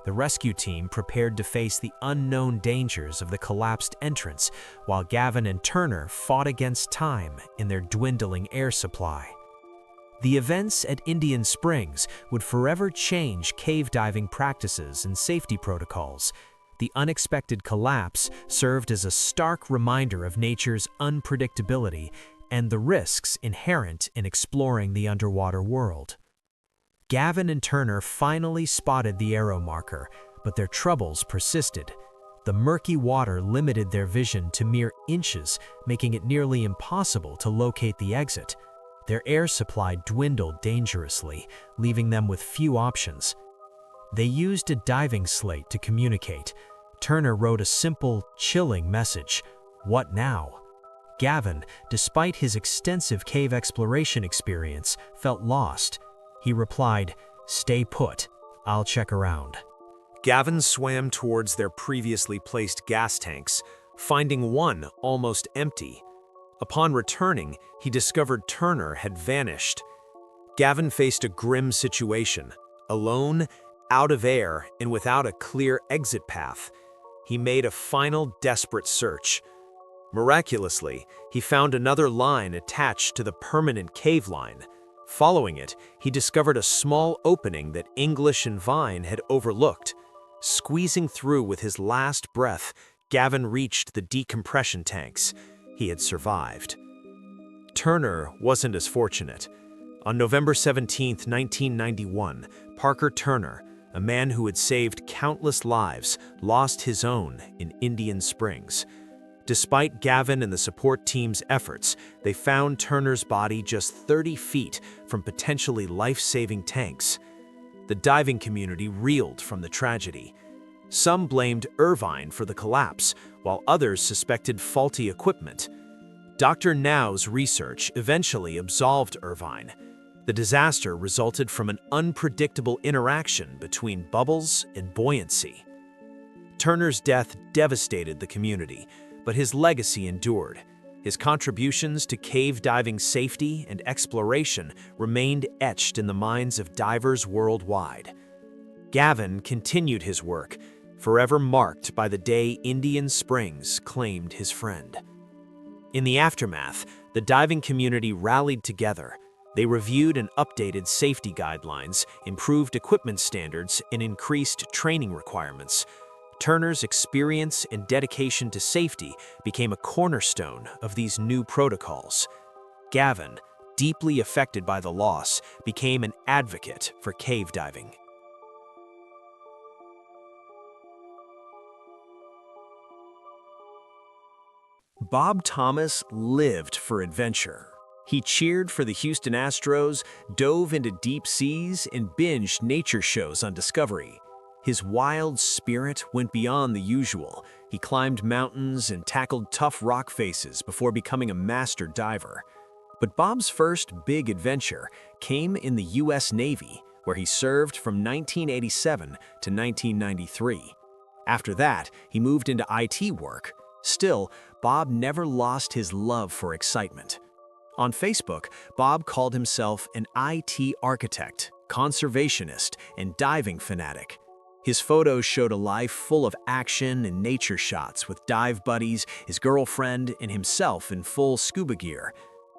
The rescue team prepared to face the unknown dangers of the collapsed entrance, while Gavin and Turner fought against time in their dwindling air supply. The events at Indian Springs would forever change cave diving practices and safety protocols. The unexpected collapse served as a stark reminder of nature's unpredictability and the risks inherent in exploring the underwater world. Gavin and Turner finally spotted the arrow marker, but their troubles persisted. The murky water limited their vision to mere inches, making it nearly impossible to locate the exit. Their air supply dwindled dangerously, leaving them with few options. They used a diving slate to communicate. Turner wrote a simple, chilling message: "What now?" Gavin, despite his extensive cave exploration experience, felt lost. He replied, "Stay put. I'll check around." Gavin swam towards their previously placed gas tanks, finding one almost empty. Upon returning, he discovered Turner had vanished. Gavin faced a grim situation: alone, out of air, and without a clear exit path. He made a final desperate search. Miraculously, he found another line attached to the permanent cave line. Following it, he discovered a small opening that English and Vine had overlooked. Squeezing through with his last breath, Gavin reached the decompression tanks. He had survived. Turner wasn't as fortunate. On November 17, 1991, Parker Turner, a man who had saved countless lives, lost his own in Indian Springs. Despite Gavin and the support team's efforts, they found Turner's body just 30 feet from potentially life-saving tanks. The diving community reeled from the tragedy. Some blamed Irvine for the collapse, while others suspected faulty equipment. Dr. Now's research eventually absolved Irvine. The disaster resulted from an unpredictable interaction between bubbles and buoyancy. Turner's death devastated the community, but his legacy endured. His contributions to cave diving safety and exploration remained etched in the minds of divers worldwide. Gavin continued his work, forever marked by the day Indian Springs claimed his friend. In the aftermath, the diving community rallied together. They reviewed and updated safety guidelines, improved equipment standards, and increased training requirements. Turner's experience and dedication to safety became a cornerstone of these new protocols. Gavin, deeply affected by the loss, became an advocate for cave diving. Bob Thomas lived for adventure. He cheered for the Houston Astros, dove into deep seas, and binged nature shows on Discovery. His wild spirit went beyond the usual. He climbed mountains and tackled tough rock faces before becoming a master diver. But Bob's first big adventure came in the U.S. Navy, where he served from 1987 to 1993. After that, he moved into IT work. Still, Bob never lost his love for excitement. On Facebook, Bob called himself an IT architect, conservationist, and diving fanatic. His photos showed a life full of action and nature shots with dive buddies, his girlfriend, and himself in full scuba gear.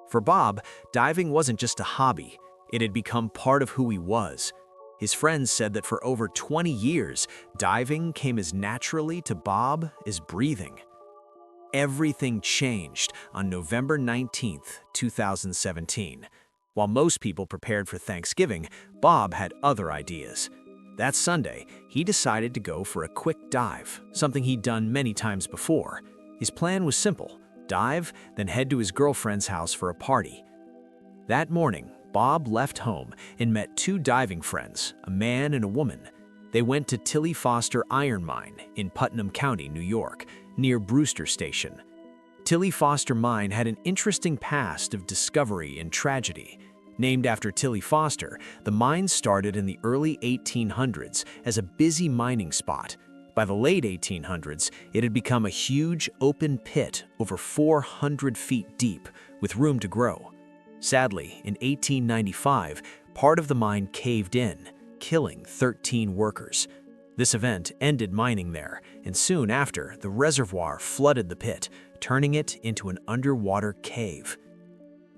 For Bob, diving wasn't just a hobby. It had become part of who he was. His friends said that for over 20 years, diving came as naturally to Bob as breathing. everything changed on November 19, 2017. While most people prepared for Thanksgiving, Bob had other ideas. That Sunday, he decided to go for a quick dive, something he'd done many times before. His plan was simple: dive, then head to his girlfriend's house for a party. That morning, Bob left home and met two diving friends, a man and a woman. They went to Tilly Foster Iron Mine in Putnam County, New York, near Brewster Station. Tilly Foster Mine had an interesting past of discovery and tragedy. Named after Tilly Foster, the mine started in the early 1800s as a busy mining spot. By the late 1800s, it had become a huge open pit over 400 feet deep, with room to grow. Sadly, in 1895, part of the mine caved in, killing 13 workers. This event ended mining there, and soon after, the reservoir flooded the pit, turning it into an underwater cave.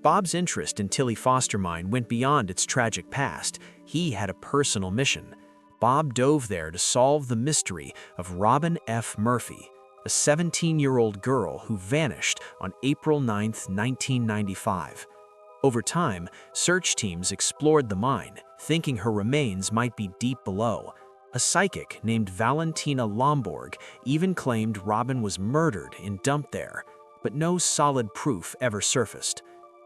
Bob's interest in Tilly Foster Mine went beyond its tragic past. He had a personal mission. Bob dove there to solve the mystery of Robin F. Murphy, a 17-year-old girl who vanished on April 9, 1995. Over time, search teams explored the mine, thinking her remains might be deep below. A psychic named Valentina Lomborg even claimed Robin was murdered and dumped there, but no solid proof ever surfaced.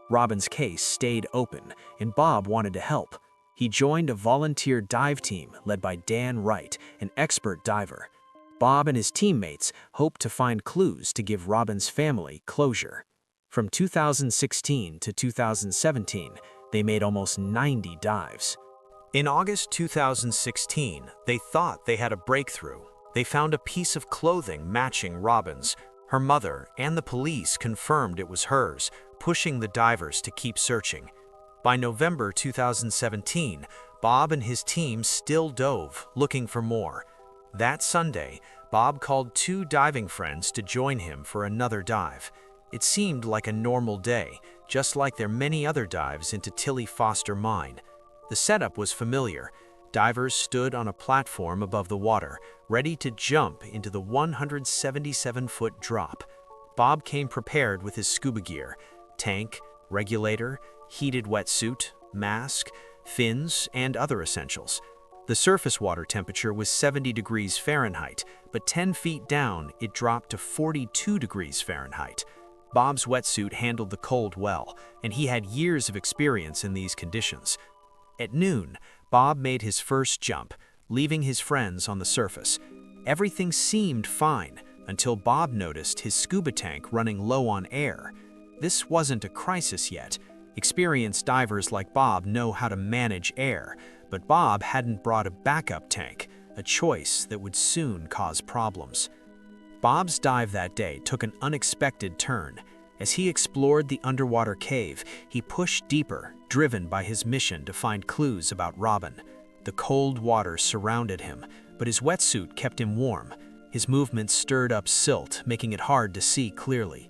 Robin's case stayed open, and Bob wanted to help. He joined a volunteer dive team led by Dan Wright, an expert diver. Bob and his teammates hoped to find clues to give Robin's family closure. From 2016 to 2017, they made almost 90 dives. In August 2016, they thought they had a breakthrough. They found a piece of clothing matching Robin's. Her mother and the police confirmed it was hers, pushing the divers to keep searching. By November 2017, Bob and his team still dove, looking for more. That Sunday, Bob called two diving friends to join him for another dive. It seemed like a normal day, just like their many other dives into Tilly Foster Mine. The setup was familiar. Divers stood on a platform above the water, ready to jump into the 177-foot drop. Bob came prepared with his scuba gear: tank, regulator, heated wetsuit, mask, fins, and other essentials. The surface water temperature was 70 degrees Fahrenheit, but 10 feet down, it dropped to 42 degrees Fahrenheit. Bob's wetsuit handled the cold well, and he had years of experience in these conditions. At noon, Bob made his first jump, leaving his friends on the surface. Everything seemed fine until Bob noticed his scuba tank running low on air. This wasn't a crisis yet. Experienced divers like Bob know how to manage air, but Bob hadn't brought a backup tank, a choice that would soon cause problems. Bob's dive that day took an unexpected turn. As he explored the underwater cave, he pushed deeper, driven by his mission to find clues about Robin. The cold water surrounded him, but his wetsuit kept him warm. His movements stirred up silt, making it hard to see clearly.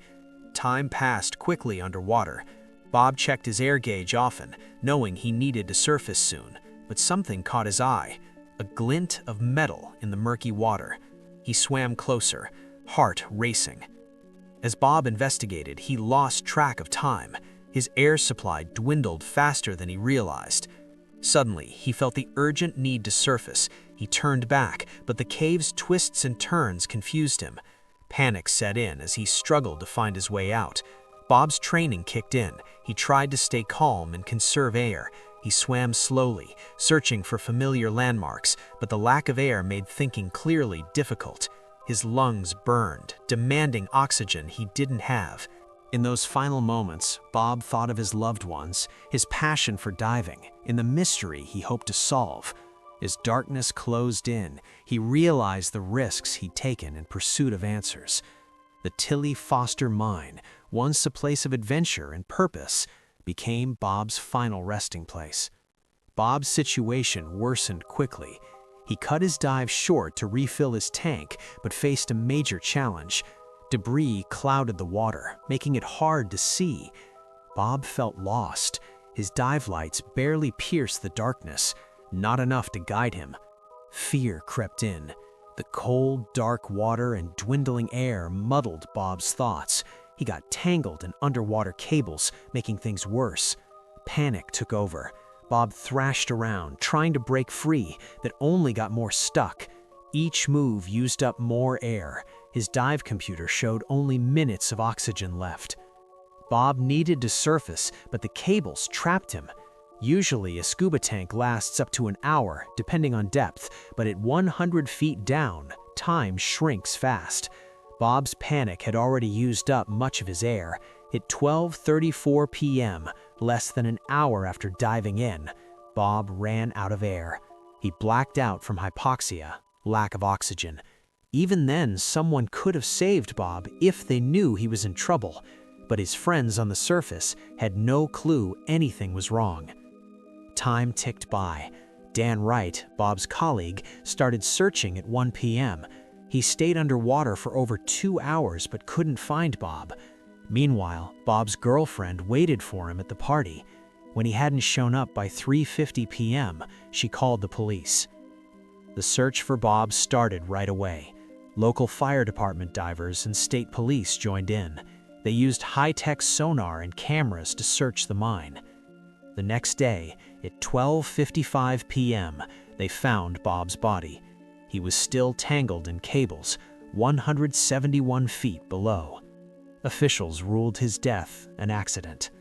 Time passed quickly underwater. Bob checked his air gauge often, knowing he needed to surface soon, but something caught his eye: a glint of metal in the murky water. He swam closer, heart racing. As Bob investigated, he lost track of time. His air supply dwindled faster than he realized. Suddenly, he felt the urgent need to surface. He turned back, but the cave's twists and turns confused him. Panic set in as he struggled to find his way out. Bob's training kicked in. He tried to stay calm and conserve air. He swam slowly, searching for familiar landmarks, but the lack of air made thinking clearly difficult. His lungs burned, demanding oxygen he didn't have. In those final moments, Bob thought of his loved ones, his passion for diving, and the mystery he hoped to solve. As darkness closed in, he realized the risks he'd taken in pursuit of answers. The Tilly Foster Mine, once a place of adventure and purpose, became Bob's final resting place. Bob's situation worsened quickly. He cut his dive short to refill his tank, but faced a major challenge. Debris clouded the water, making it hard to see. Bob felt lost. His dive lights barely pierced the darkness, not enough to guide him. Fear crept in. The cold, dark water and dwindling air muddled Bob's thoughts. He got tangled in underwater cables, making things worse. Panic took over. Bob thrashed around, trying to break free, but only got more stuck. Each move used up more air. His dive computer showed only minutes of oxygen left. Bob needed to surface, but the cables trapped him. Usually, a scuba tank lasts up to an hour, depending on depth, but at 100 feet down, time shrinks fast. Bob's panic had already used up much of his air. At 12:34 p.m., less than an hour after diving in, Bob ran out of air. He blacked out from hypoxia, lack of oxygen. Even then, someone could have saved Bob if they knew he was in trouble, but his friends on the surface had no clue anything was wrong. Time ticked by. Dan Wright, Bob's colleague, started searching at 1 p.m. He stayed underwater for over 2 hours but couldn't find Bob. Meanwhile, Bob's girlfriend waited for him at the party. When he hadn't shown up by 3:50 p.m., she called the police. The search for Bob started right away. Local fire department divers and state police joined in. They used high-tech sonar and cameras to search the mine. The next day, at 12:55 p.m., they found Bob's body. He was still tangled in cables, 171 feet below. Officials ruled his death an accident.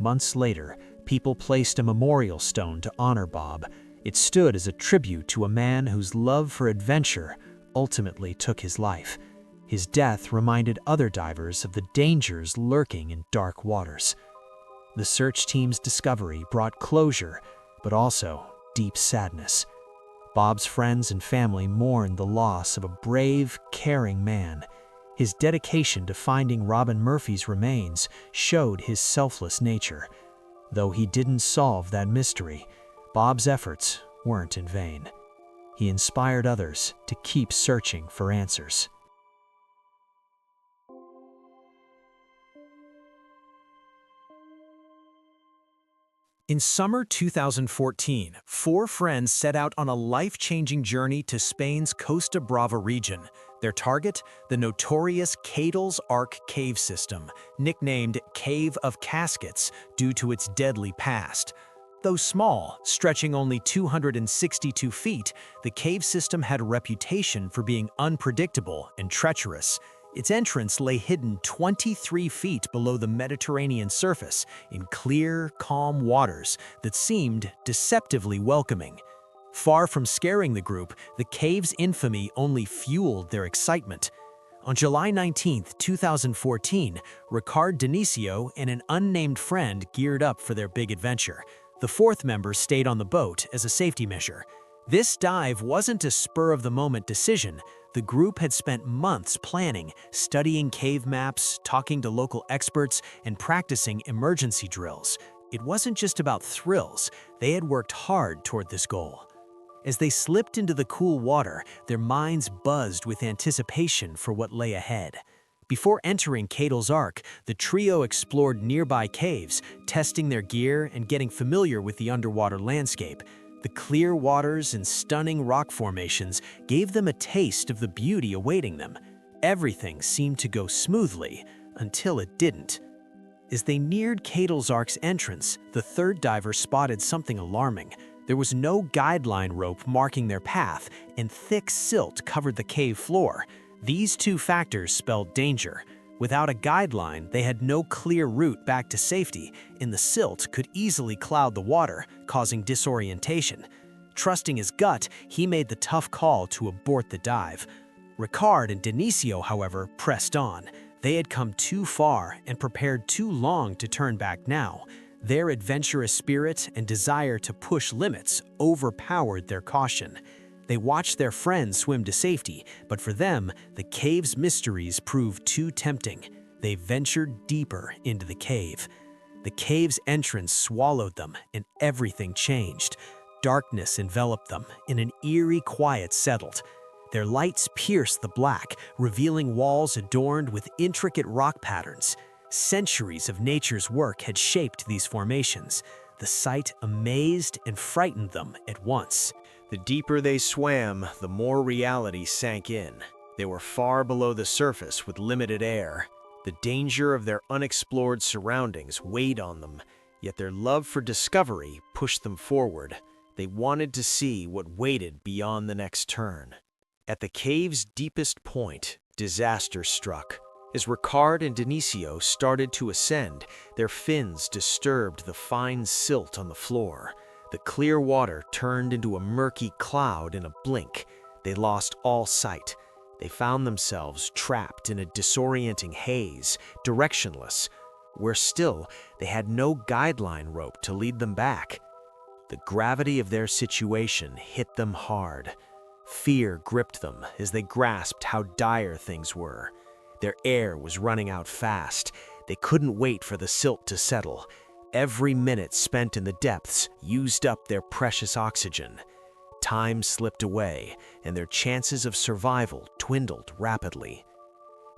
Months later, people placed a memorial stone to honor Bob. It stood as a tribute to a man whose love for adventure ultimately took his life. His death reminded other divers of the dangers lurking in dark waters. The search team's discovery brought closure, but also deep sadness. Bob's friends and family mourned the loss of a brave, caring man. His dedication to finding Robin Murphy's remains showed his selfless nature. Though he didn't solve that mystery, Bob's efforts weren't in vain. He inspired others to keep searching for answers. In summer 2014, 4 friends set out on a life-changing journey to Spain's Costa Brava region. Their target? The notorious Cadle's Arc cave system, nicknamed Cave of Caskets due to its deadly past. Though small, stretching only 262 feet, the cave system had a reputation for being unpredictable and treacherous. Its entrance lay hidden 23 feet below the Mediterranean surface in clear, calm waters that seemed deceptively welcoming. Far from scaring the group, the cave's infamy only fueled their excitement. On July 19, 2014, Ricard Dionisio and an unnamed friend geared up for their big adventure. The 4th member stayed on the boat as a safety measure. This dive wasn't a spur-of-the-moment decision. The group had spent months planning, studying cave maps, talking to local experts, and practicing emergency drills. It wasn't just about thrills. They had worked hard toward this goal. As they slipped into the cool water, their minds buzzed with anticipation for what lay ahead. Before entering Cadle's Arc, the trio explored nearby caves, testing their gear and getting familiar with the underwater landscape. The clear waters and stunning rock formations gave them a taste of the beauty awaiting them. Everything seemed to go smoothly, until it didn't. As they neared Cadle's Arc's entrance, the 3rd diver spotted something alarming. There was no guideline rope marking their path, and thick silt covered the cave floor. These 2 factors spelled danger. Without a guideline, they had no clear route back to safety, and the silt could easily cloud the water, causing disorientation. Trusting his gut, he made the tough call to abort the dive. Ricard and Dionisio, however, pressed on. They had come too far and prepared too long to turn back now. Their adventurous spirit and desire to push limits overpowered their caution. They watched their friends swim to safety, but for them, the cave's mysteries proved too tempting. They ventured deeper into the cave. The cave's entrance swallowed them, and everything changed. Darkness enveloped them, and an eerie quiet settled. Their lights pierced the black, revealing walls adorned with intricate rock patterns. Centuries of nature's work had shaped these formations. The sight amazed and frightened them at once. The deeper they swam, the more reality sank in. They were far below the surface with limited air. The danger of their unexplored surroundings weighed on them, yet their love for discovery pushed them forward. They wanted to see what waited beyond the next turn. At the cave's deepest point, disaster struck. As Ricard and Dionisio started to ascend, their fins disturbed the fine silt on the floor. The clear water turned into a murky cloud in a blink. They lost all sight. They found themselves trapped in a disorienting haze, directionless, where still they had no guideline rope to lead them back. The gravity of their situation hit them hard. Fear gripped them as they grasped how dire things were. Their air was running out fast. They couldn't wait for the silt to settle. Every minute spent in the depths used up their precious oxygen. Time slipped away, and their chances of survival dwindled rapidly.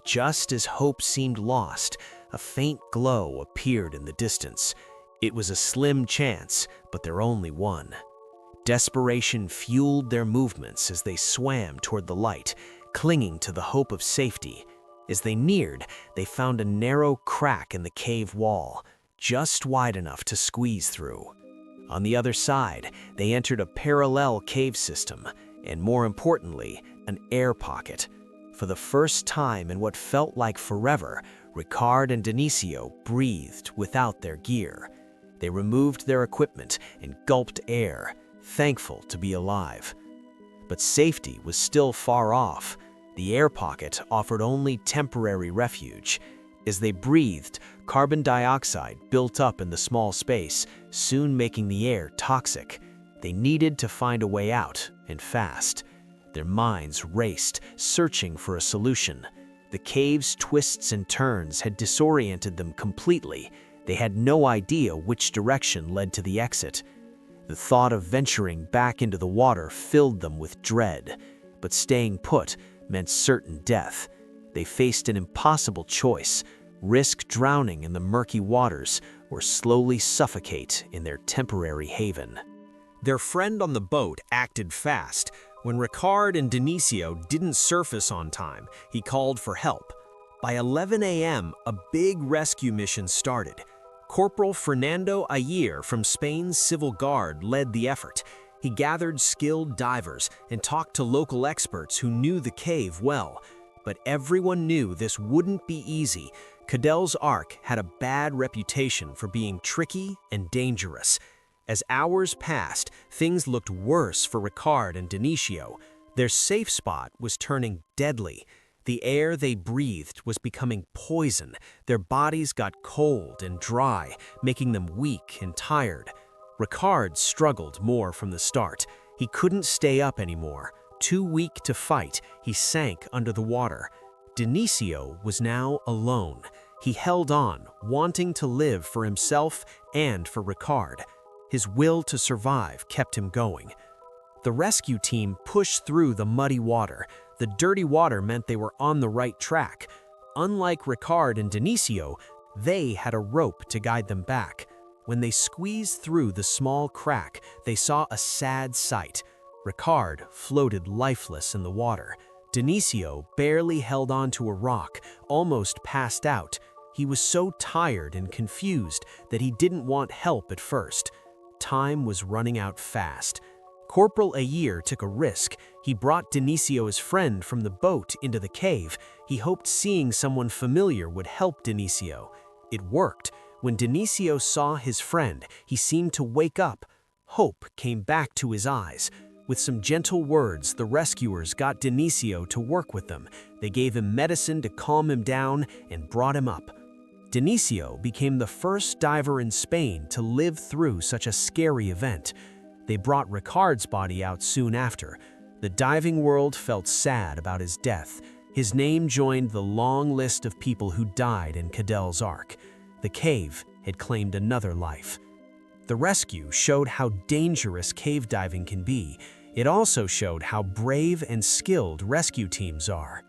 Just as hope seemed lost, a faint glow appeared in the distance. It was a slim chance, but their only one. Desperation fueled their movements as they swam toward the light, clinging to the hope of safety. As they neared, they found a narrow crack in the cave wall, just wide enough to squeeze through. On the other side, they entered a parallel cave system, and more importantly, an air pocket. For the first time in what felt like forever, Ricard and Dionisio breathed without their gear. They removed their equipment and gulped air, thankful to be alive. But safety was still far off. The air pocket offered only temporary refuge. As they breathed, carbon dioxide built up in the small space, soon making the air toxic. They needed to find a way out, and fast. Their minds raced, searching for a solution. The cave's twists and turns had disoriented them completely. They had no idea which direction led to the exit. The thought of venturing back into the water filled them with dread, but staying put meant certain death. They faced an impossible choice: risk drowning in the murky waters or slowly suffocate in their temporary haven. Their friend on the boat acted fast. When Ricard and Dionisio didn't surface on time, he called for help. By 11 a.m., a big rescue mission started. Corporal Fernando Ayer from Spain's Civil Guard led the effort. He gathered skilled divers and talked to local experts who knew the cave well. But everyone knew this wouldn't be easy. Cadell's Ark had a bad reputation for being tricky and dangerous. As hours passed, things looked worse for Ricard and Dionisio. Their safe spot was turning deadly. The air they breathed was becoming poison. Their bodies got cold and dry, making them weak and tired. Ricard struggled more from the start. He couldn't stay up anymore. Too weak to fight, he sank under the water. Dionisio was now alone. He held on, wanting to live for himself and for Ricard. His will to survive kept him going. The rescue team pushed through the muddy water. The dirty water meant they were on the right track. Unlike Ricard and Dionisio, they had a rope to guide them back. When they squeezed through the small crack, they saw a sad sight. Ricard floated lifeless in the water. Dionisio barely held on to a rock, almost passed out. He was so tired and confused that he didn't want help at first. Time was running out fast. Corporal Ayer took a risk. He brought Dionisio's friend from the boat into the cave. He hoped seeing someone familiar would help Dionisio. It worked. When Dionisio saw his friend, he seemed to wake up. Hope came back to his eyes. With some gentle words, the rescuers got Dionisio to work with them. They gave him medicine to calm him down and brought him up. Dionisio became the first diver in Spain to live through such a scary event. They brought Ricard's body out soon after. The diving world felt sad about his death. His name joined the long list of people who died in Cadell's Ark. The cave had claimed another life. The rescue showed how dangerous cave diving can be. It also showed how brave and skilled rescue teams are.